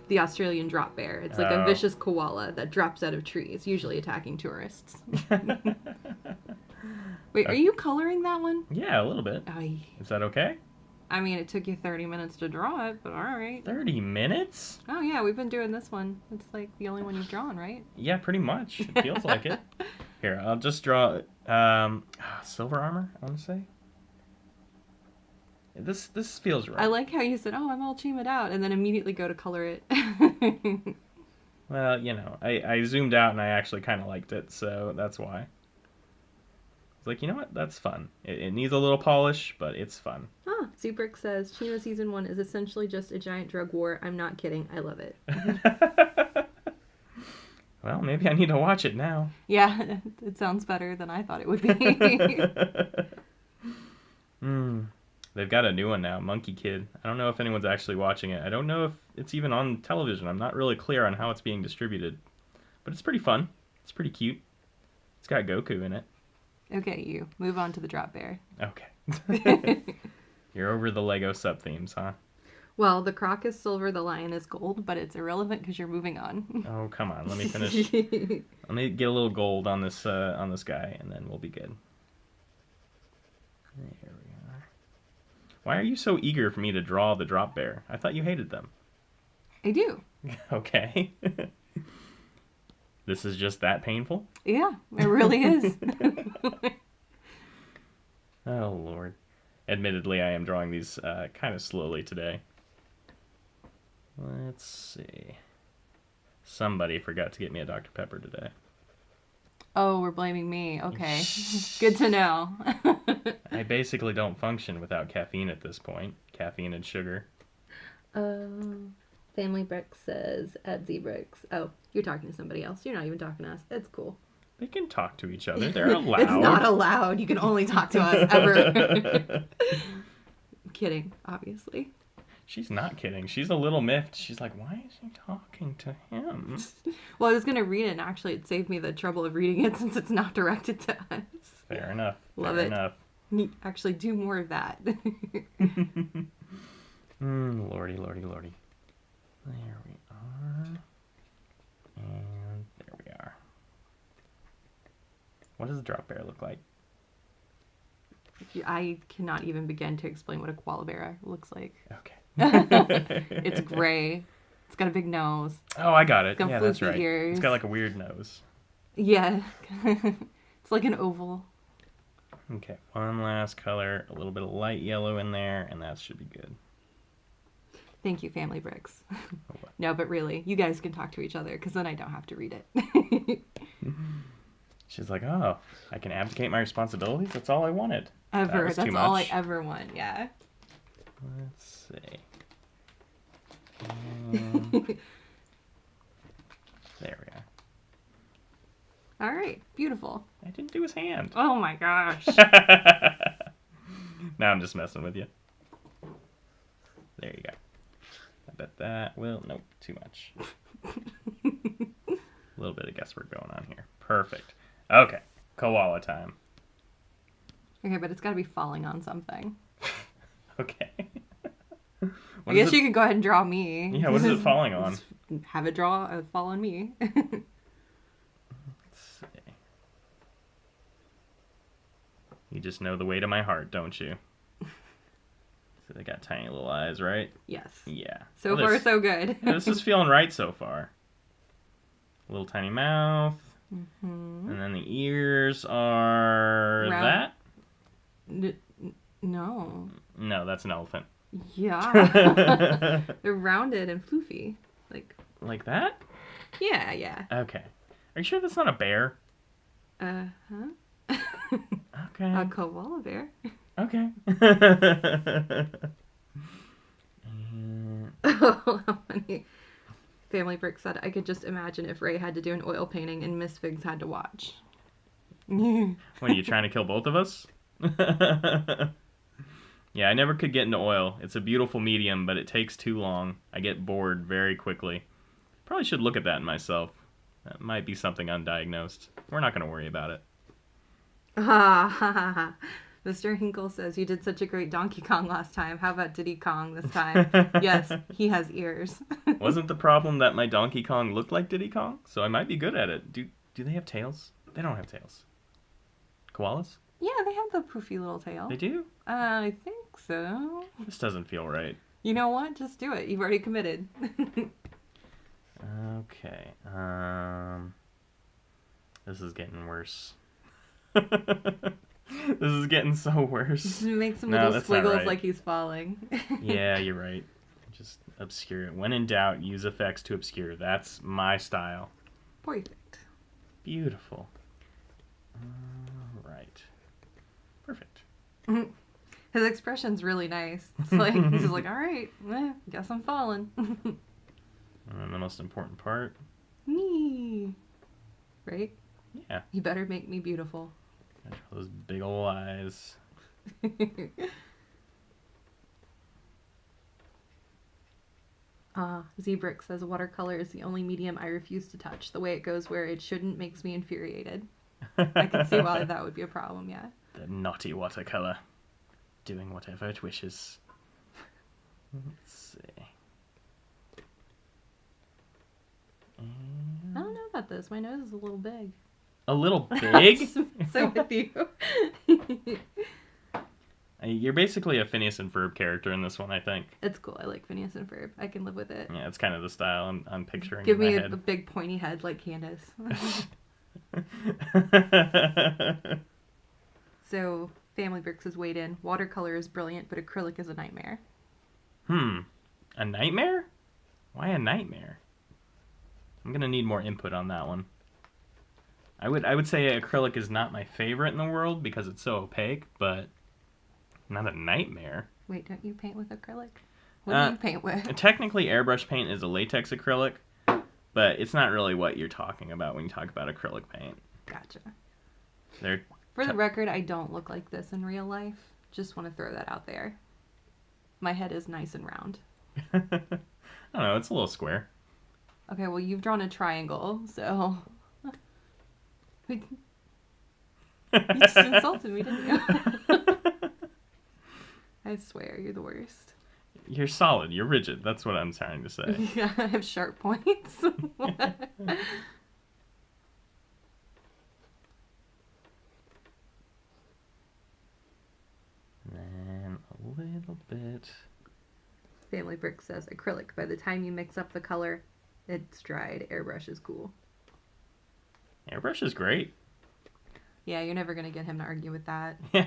The Australian drop bear. It's like a vicious koala that drops out of trees, usually attacking tourists. Wait, are you coloring that one? Yeah, a little bit. Is that okay? I mean, it took you 30 minutes to draw it, but all right. 30 minutes? Oh, yeah, we've been doing this one. It's like the only one you've drawn, right? Yeah, pretty much. It feels like it. Here, I'll just draw silver armor, I want to say. This feels right. I like how you said, oh, I'm all Chima'd out, and then immediately go to color it. Well, you know, I zoomed out and I actually kind of liked it, so that's why. It's like, you know what? That's fun. It needs a little polish, but it's fun. Ah, Zubrick says, Chima Season 1 is essentially just a giant drug war. I'm not kidding. I love it. Well, maybe I need to watch it now. Yeah, it sounds better than I thought it would be. They've got a new one now, Monkey Kid. I don't know if anyone's actually watching it. I don't know if it's even on television. I'm not really clear on how it's being distributed. But it's pretty fun. It's pretty cute. It's got Goku in it. Okay, you. Move on to the drop bear. Okay. You're over the Lego sub-themes, huh? Well, the croc is silver, the lion is gold, but it's irrelevant because you're moving on. Oh, come on. Let me finish. Let me get a little gold on this guy, and then we'll be good. There we are. Why are you so eager for me to draw the drop bear? I thought you hated them. I do. Okay. This is just that painful? Yeah, it really is. Oh, Lord. Admittedly, I am drawing these kind of slowly today. Let's see. Somebody forgot to get me a Dr. Pepper today. Oh, we're blaming me. Okay. Good to know. I basically don't function without caffeine at this point. Caffeine and sugar. Family Bricks says at Z-Bricks. Oh, you're talking to somebody else. You're not even talking to us. It's cool. They can talk to each other. They're allowed. It's not allowed. You can only talk to us ever. kidding, obviously. She's not kidding. She's a little miffed. She's like, why is he talking to him? Well, I was going to read it, and actually it saved me the trouble of reading it since it's not directed to us. Fair enough. Love Fair it. enough. Actually, do more of that. Lordy, lordy, lordy. There we are. And there we are. What does a drop bear look like? I cannot even begin to explain what a koala bear looks like. Okay. It's gray. It's got a big nose. Oh, I got it. It's got Yeah, that's floofy right. ears. It's got like a weird nose. Yeah. It's like an oval. Okay, one last color, a little bit of light yellow in there, and that should be good. Thank you, Family Bricks. what? No, but really, you guys can talk to each other, because then I don't have to read it. She's like, oh, I can abdicate my responsibilities? That's all I wanted. Ever. That's That's too all I much. ever want, yeah. Let's see. And there we are. All right, beautiful. I didn't do his hand. Oh my gosh. Now I'm just messing with you. There you go. I bet that will... Nope, too much. A little bit of guesswork going on here. Perfect. Okay, koala time. Okay, but it's got to be falling on something. Okay. I guess you could go ahead and draw me. Yeah, what is it falling on? Just have it fall on me. Let's see. You just know the way to my heart, don't you? So they got tiny little eyes, right? Yes. Yeah. So far, so good. Yeah, this is feeling right so far. Little tiny mouth. Mm-hmm. And then the ears are Round. that? No. No, that's an elephant. Yeah. They're rounded and floofy. Like that? Yeah. Okay. Are you sure that's not a bear? Uh-huh. Okay. A koala bear. Okay. Oh, how funny. Family Brick said, I could just imagine if Ray had to do an oil painting and Miss Figs had to watch. What, are you trying to kill both of us? Yeah, I never could get into oil. It's a beautiful medium, but it takes too long. I get bored very quickly. Probably should look at that in myself. That might be something undiagnosed. We're not going to worry about it. Mr. Hinkle says, you did such a great Donkey Kong last time. How about Diddy Kong this time? Yes, he has ears. Wasn't the problem that my Donkey Kong looked like Diddy Kong? So I might be good at it. Do they have tails? They don't have tails. Koalas? Yeah, they have the poofy little tail. They do? I think so. This doesn't feel right. You know what? Just do it. You've already committed. Okay. This is getting worse. This is getting so worse. Just make some No, little that's not squiggles right. like he's falling. Yeah, you're right. Just obscure it. When in doubt, use effects to obscure. That's my style. Perfect. Beautiful. Right. Perfect. His expression's really nice. It's like he's just like, all right, guess I'm falling. And then the most important part. Me. Right? Yeah. You better make me beautiful. Those big ol' eyes. Zebrick says watercolor is the only medium I refuse to touch. The way it goes where it shouldn't makes me infuriated. I can see why that would be a problem, yeah. The naughty watercolor. Doing whatever it wishes. Let's see. I don't know about this. My nose is a little big. A little big? So with you. You're basically a Phineas and Ferb character in this one, I think. It's cool. I like Phineas and Ferb. I can live with it. Yeah, it's kind of the style I'm picturing Give in my me head. a big pointy head like Candace. So, Family Bricks has weighed in. Watercolor is brilliant, but acrylic is a nightmare. A nightmare? Why a nightmare? I'm gonna need more input on that one. I would say acrylic is not my favorite in the world because it's so opaque, but not a nightmare. Wait, don't you paint with acrylic? What do you paint with? Technically, airbrush paint is a latex acrylic, but it's not really what you're talking about when you talk about acrylic paint. Gotcha. They're For the record, I don't look like this in real life. Just want to throw that out there. My head is nice and round. I don't know, it's a little square. Okay, well, you've drawn a triangle, so... You just insulted me, didn't you? I swear, you're the worst. You're solid. You're rigid. That's what I'm trying to say. Yeah, I have sharp points. And a little bit. Family Brick says acrylic. By the time you mix up the color, it's dried. Airbrush is cool. Airbrush is great. Yeah, you're never gonna get him to argue with that. Yeah.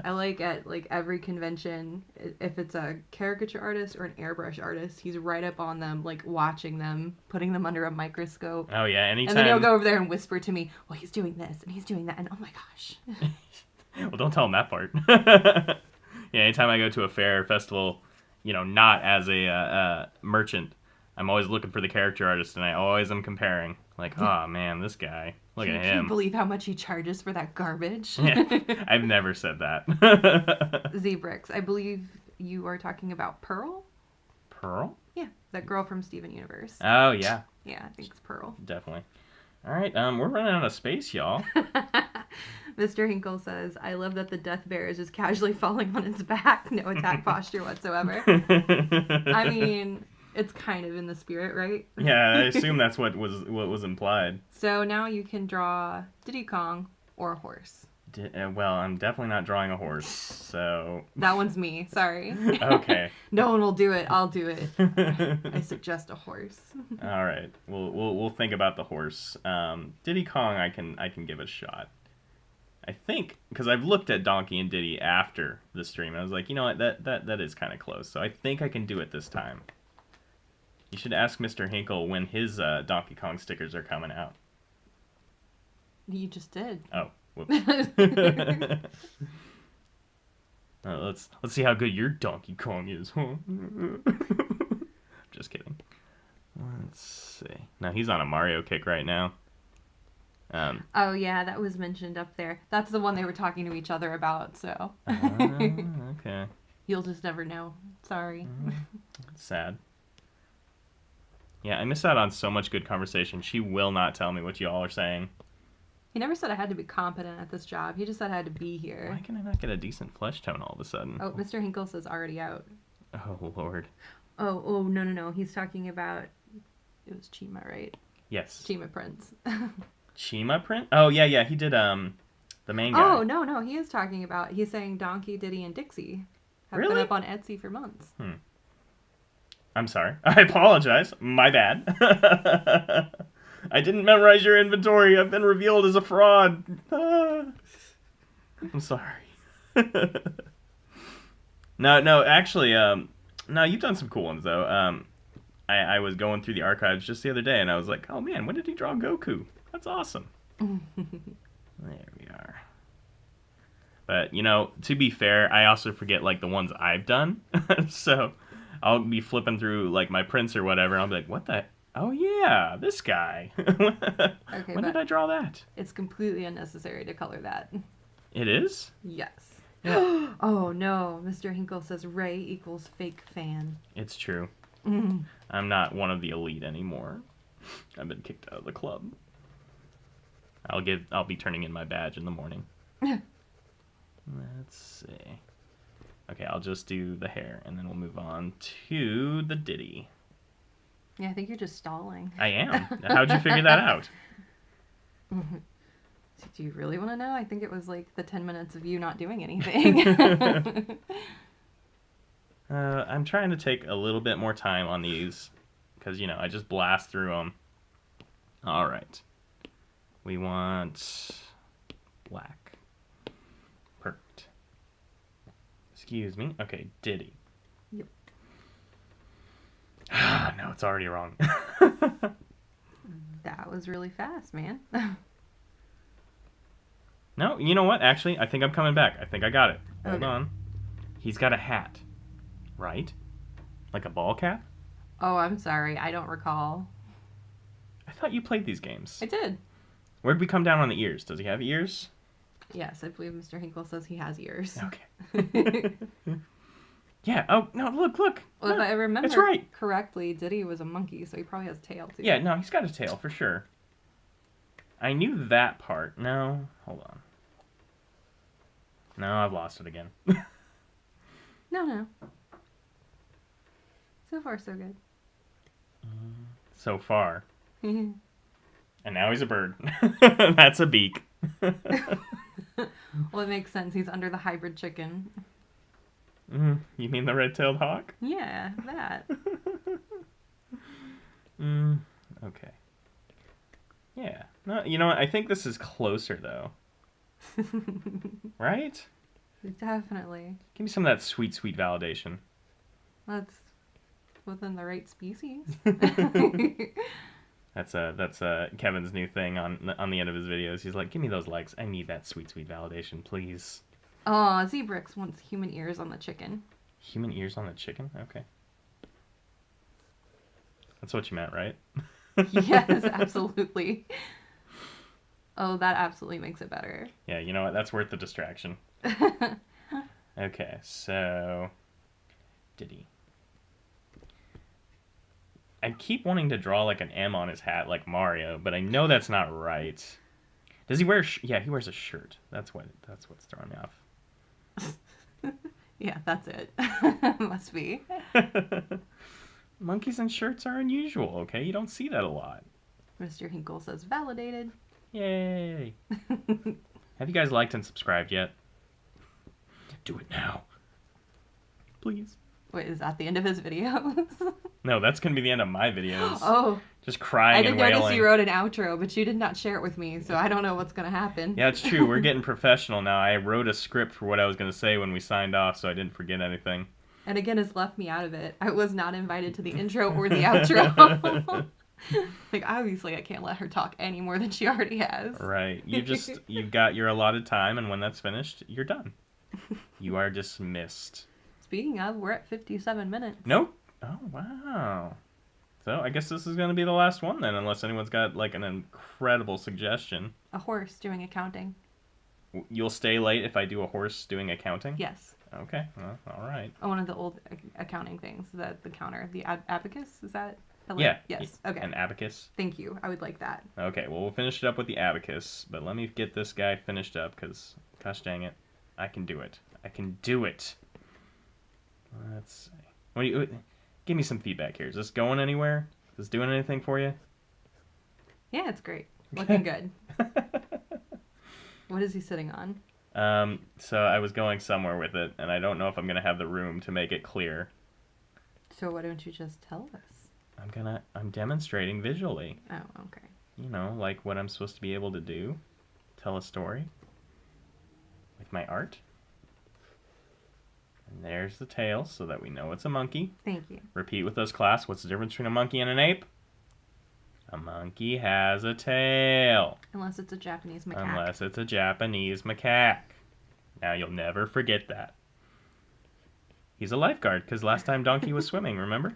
I like at every convention, if it's a caricature artist or an airbrush artist, he's right up on them, like watching them, putting them under a microscope. Oh yeah, anytime. And then he'll go over there and whisper to me, "Well, he's doing this and he's doing that," and oh my gosh. Well, don't tell him that part. Yeah, anytime I go to a fair, festival, not as a merchant, I'm always looking for the character artist, and I always am comparing. Like, oh man, this guy. Look at him. Can you believe how much he charges for that garbage? Yeah, I've never said that. Z-Bricks, I believe you are talking about Pearl? Pearl? Yeah, that girl from Steven Universe. Oh, yeah. Yeah, I think it's Pearl. Definitely. All right, we're running out of space, y'all. Mr. Hinkle says, I love that the death bear is just casually falling on its back. No attack posture whatsoever. I mean, it's kind of in the spirit, right? Yeah, I assume that's what was implied. So now you can draw Diddy Kong or a horse. Well, I'm definitely not drawing a horse, so... That one's me, sorry. Okay. No one will do it, I'll do it. I suggest a horse. All right, we'll think about the horse. Diddy Kong, I can give it a shot. I think, because I've looked at Donkey and Diddy after the stream, and I was like, you know what, that is kind of close, so I think I can do it this time. You should ask Mr. Hinkle when his Donkey Kong stickers are coming out. You just did. Oh, whoops. Let's see how good your Donkey Kong is. Just kidding. Let's see. Now he's on a Mario kick right now. Oh yeah, that was mentioned up there. That's the one they were talking to each other about. So. Okay. You'll just never know. Sorry. Sad. Yeah, I miss out on so much good conversation. She will not tell me what y'all are saying. He never said I had to be competent at this job. He just said I had to be here. Why can I not get a decent flesh tone all of a sudden? Oh, Mr. Hinkle says already out. Oh, Lord. Oh, no. He's talking about... It was Chima, right? Yes. Chima Prince. Chima Print? Oh, yeah. He did, the main guy. Oh, no. He is talking about... He's saying Donkey, Diddy, and Dixie have Really? been up on Etsy for months. I'm sorry. I apologize. My bad. I didn't memorize your inventory. I've been revealed as a fraud. I'm sorry. No, actually, no, you've done some cool ones, though. I was going through the archives just the other day, and I was like, oh, man, when did he draw Goku? That's awesome. There we are. But, to be fair, I also forget, the ones I've done. So I'll be flipping through, my prints or whatever, and I'll be like, what the... Oh, yeah, this guy. Okay, when did I draw that? It's completely unnecessary to color that. It is? Yes. Yeah. Oh, no. Mr. Hinkle says Ray equals fake fan. It's true. I'm not one of the elite anymore. I've been kicked out of the club. I'll be turning in my badge in the morning. Let's see. Okay, I'll just do the hair, and then we'll move on to the Diddy. Yeah, I think you're just stalling. I am. How'd you figure that out? Do you really want to know? I think it was the 10 minutes of you not doing anything. I'm trying to take a little bit more time on these, because, I just blast through them. All right. We want black. Perfect. Excuse me. Okay, Diddy. Yep. No, it's already wrong. That was really fast, man. No, you know what? Actually, I think I'm coming back. I think I got it. Hold Okay. on. He's got a hat, right? Like a ball cap? Oh, I'm sorry. I don't recall. I thought you played these games. I did. Where'd we come down on the ears? Does he have ears? Yes, I believe Mr. Hinkle says he has ears. Okay. Yeah. Oh, no, look. Well, Look. if I remember It's right. correctly, Diddy was a monkey, so he probably has a tail, too. Yeah, no, he's got a tail for sure. I knew that part. No, hold on. No, I've lost it again. No. So far, so good. So far. Well, And now he's a bird. That's a beak. it makes sense. He's under the hybrid chicken. You mean the red-tailed hawk? Yeah, that. Okay. Yeah. No, you know what? I think this is closer, though. Right? Definitely. Give me some of that sweet, sweet validation. That's within the right species. That's Kevin's new thing on the end of his videos. He's like, "Give me those likes. I need that sweet, sweet validation, please." Oh, Zebrix wants human ears on the chicken. Human ears on the chicken? Okay. That's what you meant, right? Yes, absolutely. Oh, that absolutely makes it better. Yeah, you know what? That's worth the distraction. Okay, so Diddy. I keep wanting to draw like an M on his hat like Mario, but I know that's not right. Does he wear yeah, he wears a shirt. That's what's throwing me off. Yeah, that's it. Must be. Monkeys and shirts are unusual, okay? You don't see that a lot. Mr. Hinkle says validated. Yay. Have you guys liked and subscribed yet? Do it now. Please. Wait, is that the end of his videos? No, that's going to be the end of my videos. Oh. Just crying I and did wailing. notice you wrote an outro, but you did not share it with me, so I don't know what's going to happen. Yeah, it's true. We're getting professional now. I wrote a script for what I was going to say when we signed off, so I didn't forget anything. And again, it's left me out of it. I was not invited to the intro or the outro. Like, obviously, I can't let her talk any more than she already has. Right. You've got your allotted time, and when that's finished, you're done. You are dismissed. Speaking of, we're at 57 minutes. Nope. Oh, wow. So I guess this is going to be the last one then, unless anyone's got like an incredible suggestion. A horse doing accounting. You'll stay late if I do a horse doing accounting? Yes. Okay. Well, all right. Oh, one of the old accounting things. The counter. The abacus? Is that? Yeah. Yes. Okay. An abacus? Thank you. I would like that. Okay, well, we'll finish it up with the abacus, but let me get this guy finished up, because, gosh dang it, I can do it. I can do it. Let's see. What do you... Give me some feedback here. Is this going anywhere? Is this doing anything for you? Yeah, it's great. Looking good. What is he sitting on? So I was going somewhere with it, and I don't know if I'm going to have the room to make it clear. So why don't you just tell us? I'm demonstrating visually. Oh, okay. You know, like what I'm supposed to be able to do. Tell a story. With my art. And there's the tail, so that we know it's a monkey. Thank you. Repeat with us, class. What's the difference between a monkey and an ape? A monkey has a tail. Unless it's a Japanese macaque. Unless it's a Japanese macaque. Now you'll never forget that. He's a lifeguard, because last time Donkey was swimming, remember?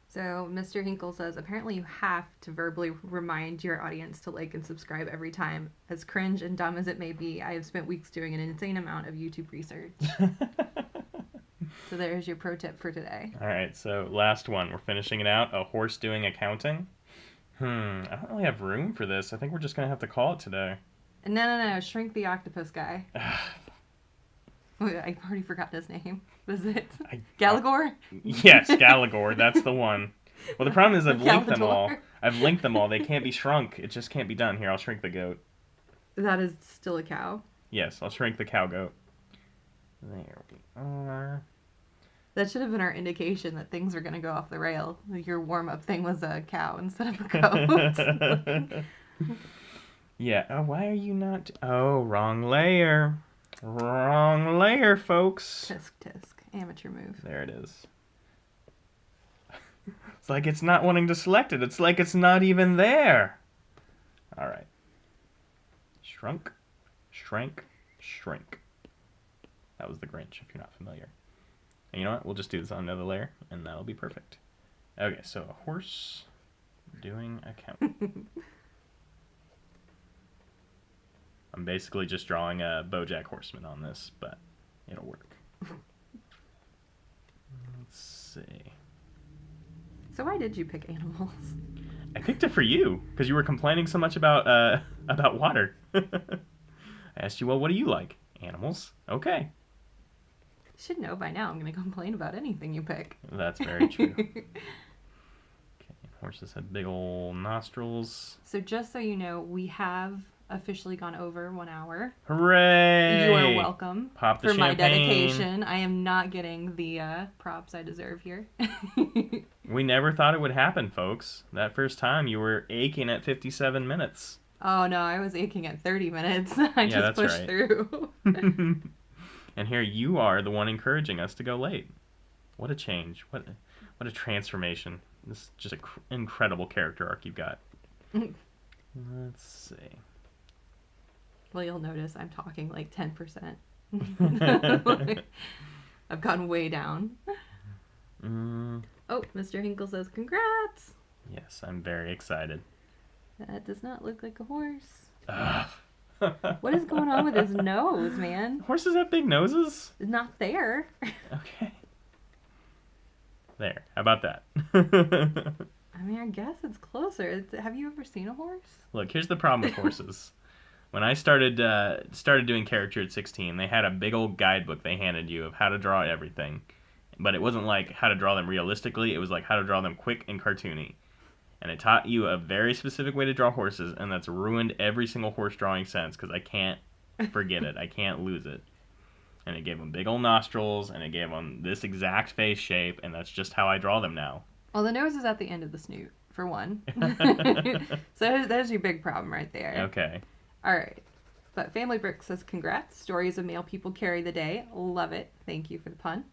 So Mr. Hinkle says, apparently you have to verbally remind your audience to like and subscribe every time. As cringe and dumb as it may be, I have spent weeks doing an insane amount of YouTube research. So there's your pro tip for today. All right, so last one. We're finishing it out. A horse doing accounting. I don't really have room for this. I think we're just going to have to call it today. No. Shrink the octopus guy. Wait, I already forgot his name. Was it Galagor? Yes, Galagor. That's the one. Well, the problem is I've linked them all. They can't be shrunk. It just can't be done. Here, I'll shrink the goat. That is still a cow. Yes, I'll shrink the cow goat. There we are. That should have been our indication that things are going to go off the rail. Your warm-up thing was a cow instead of a goat. Yeah. Oh, why are you not... Oh, wrong layer. Wrong layer, folks. Tisk. Amateur move. There it is. It's like it's not wanting to select it. It's like it's not even there. All right. Shrunk, shrank, shrink. That was the Grinch, if you're not familiar. And you know what? We'll just do this on another layer, and that'll be perfect. Okay, so a horse doing accounting. I'm basically just drawing a BoJack Horseman on this, but it'll work. Let's see. So why did you pick animals? I picked it for you because you were complaining so much about water. I asked you, well, what do you like? Animals. Okay. You should know by now I'm going to complain about anything you pick. That's very true. Okay, horses have big old nostrils. So just so you know, we have officially gone over 1 hour. Hooray! You are welcome. Pop the for champagne. My dedication. I am not getting the props I deserve here. We never thought it would happen, folks. That first time you were aching at 57 minutes. Oh no, I was aching at 30 minutes. I just pushed through. And here you are, the one encouraging us to go late. What a change. What a transformation. This is just an incredible character arc you've got. Let's see. Well, you'll notice I'm talking like 10%. I've gotten way down. Oh, Mr. Hinkle says, congrats! Yes, I'm very excited. That does not look like a horse. What is going on with his nose, man? Horses have big noses? Not there. Okay. There. How about that? I mean, I guess it's closer. Have you ever seen a horse? Look, here's the problem with horses. When I started doing caricature at 16, they had a big old guidebook they handed you of how to draw everything. But it wasn't like how to draw them realistically. It was like how to draw them quick and cartoony. And it taught you a very specific way to draw horses, and that's ruined every single horse drawing since because I can't forget it. I can't lose it. And it gave them big old nostrils, and it gave them this exact face shape, and that's just how I draw them now. Well, the nose is at the end of the snoot, for one. So there's your big problem right there. Okay. All right. But Family Brick says, congrats. Stories of male people carry the day. Love it. Thank you for the pun.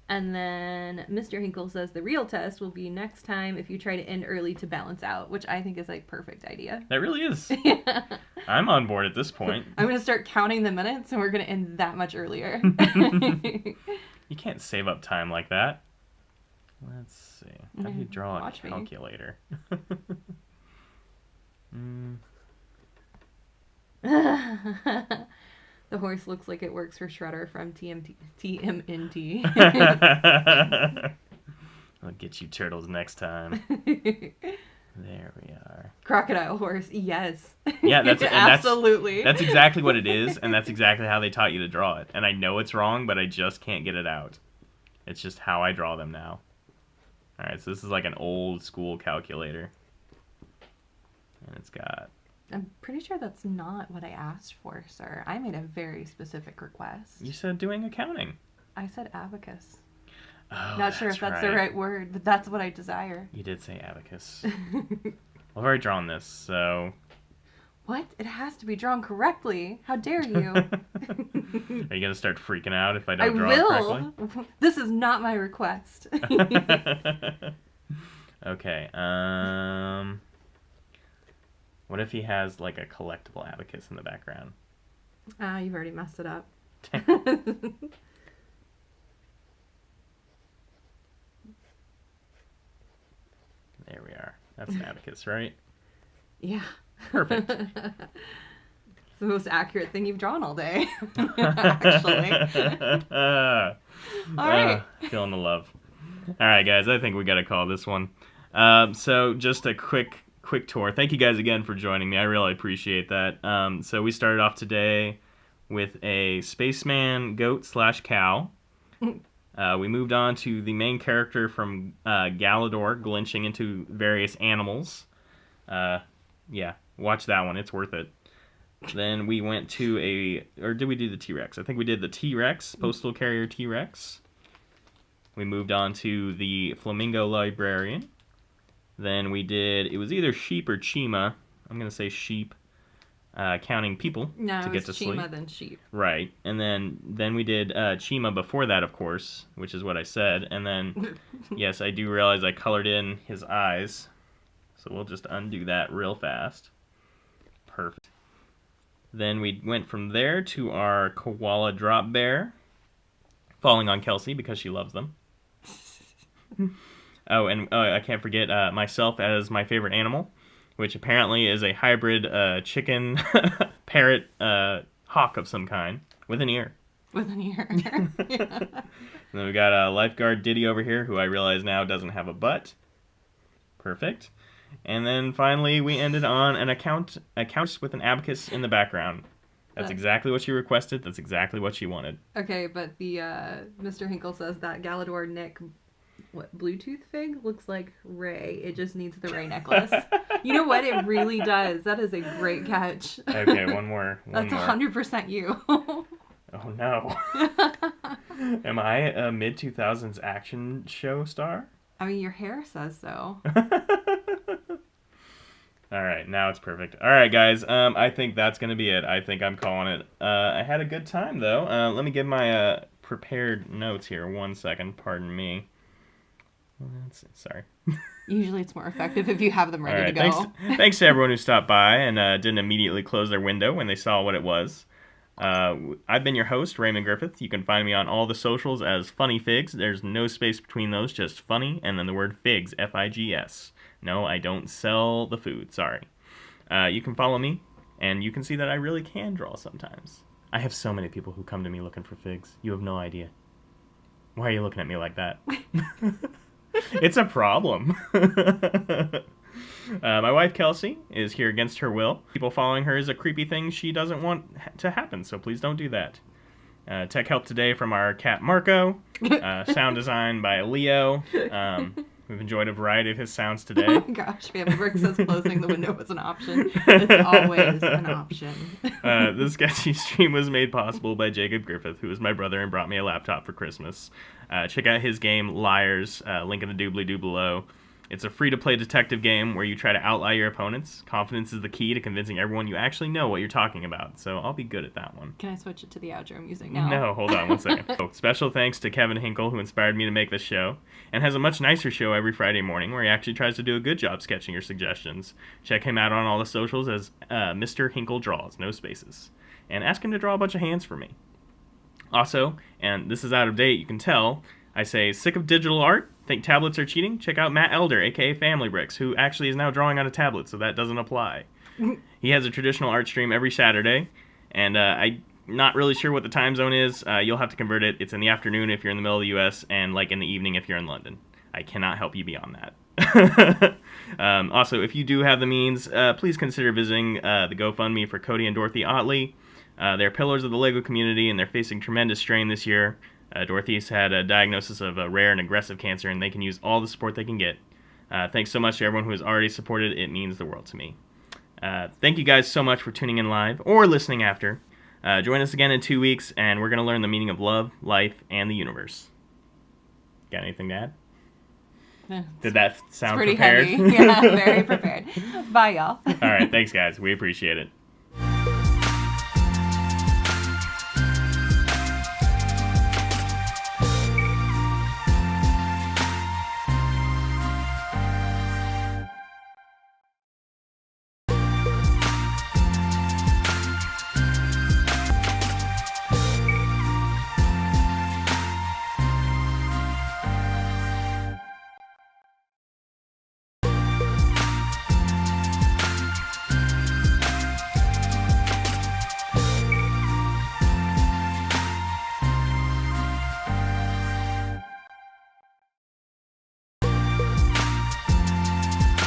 And then Mr. Hinkle says, the real test will be next time if you try to end early to balance out, which I think is like perfect idea. That really is. Yeah. I'm on board at this point. I'm going to start counting the minutes and we're going to end that much earlier. You can't save up time like that. Let's see. How do you draw Watch a calculator? The horse looks like it works for Shredder from TMNT. I'll get you turtles next time. There we are. Crocodile horse, yes. Yeah, absolutely. That's exactly what it is, and that's exactly how they taught you to draw it. And I know it's wrong, but I just can't get it out. It's just how I draw them now. All right, so this is like an old school calculator. And it's got... I'm pretty sure that's not what I asked for, sir. I made a very specific request. You said doing accounting. I said abacus. Oh, not sure if that's the right word, but that's what I desire. You did say abacus. Well, I've already drawn this, so... What? It has to be drawn correctly. How dare you? Are you going to start freaking out if I don't draw it correctly? This is not my request. Okay, what if he has, like, a collectible abacus in the background? Ah, you've already messed it up. There we are. That's an abacus, right? Yeah. Perfect. It's the most accurate thing you've drawn all day, actually. All right. Feeling the love. All right, guys, I think we got to call this one. So just a quick tour. Thank you guys again for joining me. I really appreciate that. So we started off today with a spaceman goat/cow. We moved on to the main character from Galador glitching into various animals. Yeah, watch that one. It's worth it. Then we went to or did we do the T-Rex? I think we did the T-Rex, postal carrier T-Rex. We moved on to the Flamingo Librarian. Then we did, it was either sheep or Chima. I'm going to say sheep, counting people to get to sleep. Chima then sheep. Right. And then we did Chima before that, of course, which is what I said. And then, yes, I do realize I colored in his eyes. So we'll just undo that real fast. Perfect. Then we went from there to our koala drop bear, falling on Kelsey because she loves them. Oh, and I can't forget myself as my favorite animal, which apparently is a hybrid chicken, parrot, hawk of some kind with an ear. With an ear. Yeah. And then we got a lifeguard Diddy over here, who I realize now doesn't have a butt. Perfect. And then finally, we ended on a couch with an abacus in the background. That's exactly what she requested. That's exactly what she wanted. Okay, but the Mr. Hinkle says that Galador Nick, Bluetooth fig looks like Ray. It just needs the Ray necklace. You know what? It really does. That is a great catch. Okay, one more. That's 100% you. Oh no. Am I a mid-2000s action show star? I mean, your hair says so. All right, now it's perfect. All right, guys, I think that's going to be it. I think I'm calling it. I had a good time, though. Let me give my prepared notes here. 1 second, pardon me. Sorry. Usually it's more effective if you have them ready to go. Thanks to everyone who stopped by and didn't immediately close their window when they saw what it was. I've been your host, Raymond Griffith. You can find me on all the socials as Funny Figs. There's no space between those, just funny, and then the word figs, F-I-G-S. No, I don't sell the food, sorry. You can follow me, and you can see that I really can draw sometimes. I have so many people who come to me looking for figs. You have no idea. Why are you looking at me like that? It's a problem. My wife, Kelsey, is here against her will. People following her is a creepy thing she doesn't want to happen, so please don't do that. Tech help today from our cat, Marco. Sound design by Leo. We've enjoyed a variety of his sounds today. Oh my gosh, Family Brick says closing the window was an option. It's always an option. This sketchy stream was made possible by Jacob Griffith, who is my brother and brought me a laptop for Christmas. Check out his game, Liars, link in the doobly-doo below. It's a free-to-play detective game where you try to outlie your opponents. Confidence is the key to convincing everyone you actually know what you're talking about, so I'll be good at that one. Can I switch it to the outro music now? No, hold on 1 second. Special thanks to Kevin Hinkle, who inspired me to make this show, and has a much nicer show every Friday morning where he actually tries to do a good job sketching your suggestions. Check him out on all the socials as Mr. Hinkle Draws, no spaces. And ask him to draw a bunch of hands for me. Also, and this is out of date, you can tell, I say, sick of digital art? Think tablets are cheating? Check out Matt Elder, aka Family Bricks, who actually is now drawing on a tablet, so that doesn't apply. He has a traditional art stream every Saturday, and I'm not really sure what the time zone is. You'll have to convert it. It's in the afternoon if you're in the middle of the U.S., and like in the evening if you're in London. I cannot help you beyond that. Also, if you do have the means, please consider visiting the GoFundMe for Cody and Dorothy Otley. They're pillars of the LEGO community, and they're facing tremendous strain this year. Dorothy's had a diagnosis of a rare and aggressive cancer, and they can use all the support they can get. Thanks so much to everyone who has already supported. It means the world to me. Thank you guys so much for tuning in live or listening after. Join us again in 2 weeks, and we're going to learn the meaning of love, life, and the universe. Got anything to add? Did that sound pretty prepared? Heavy. Yeah, very prepared. Bye, y'all. All right, thanks, guys. We appreciate it.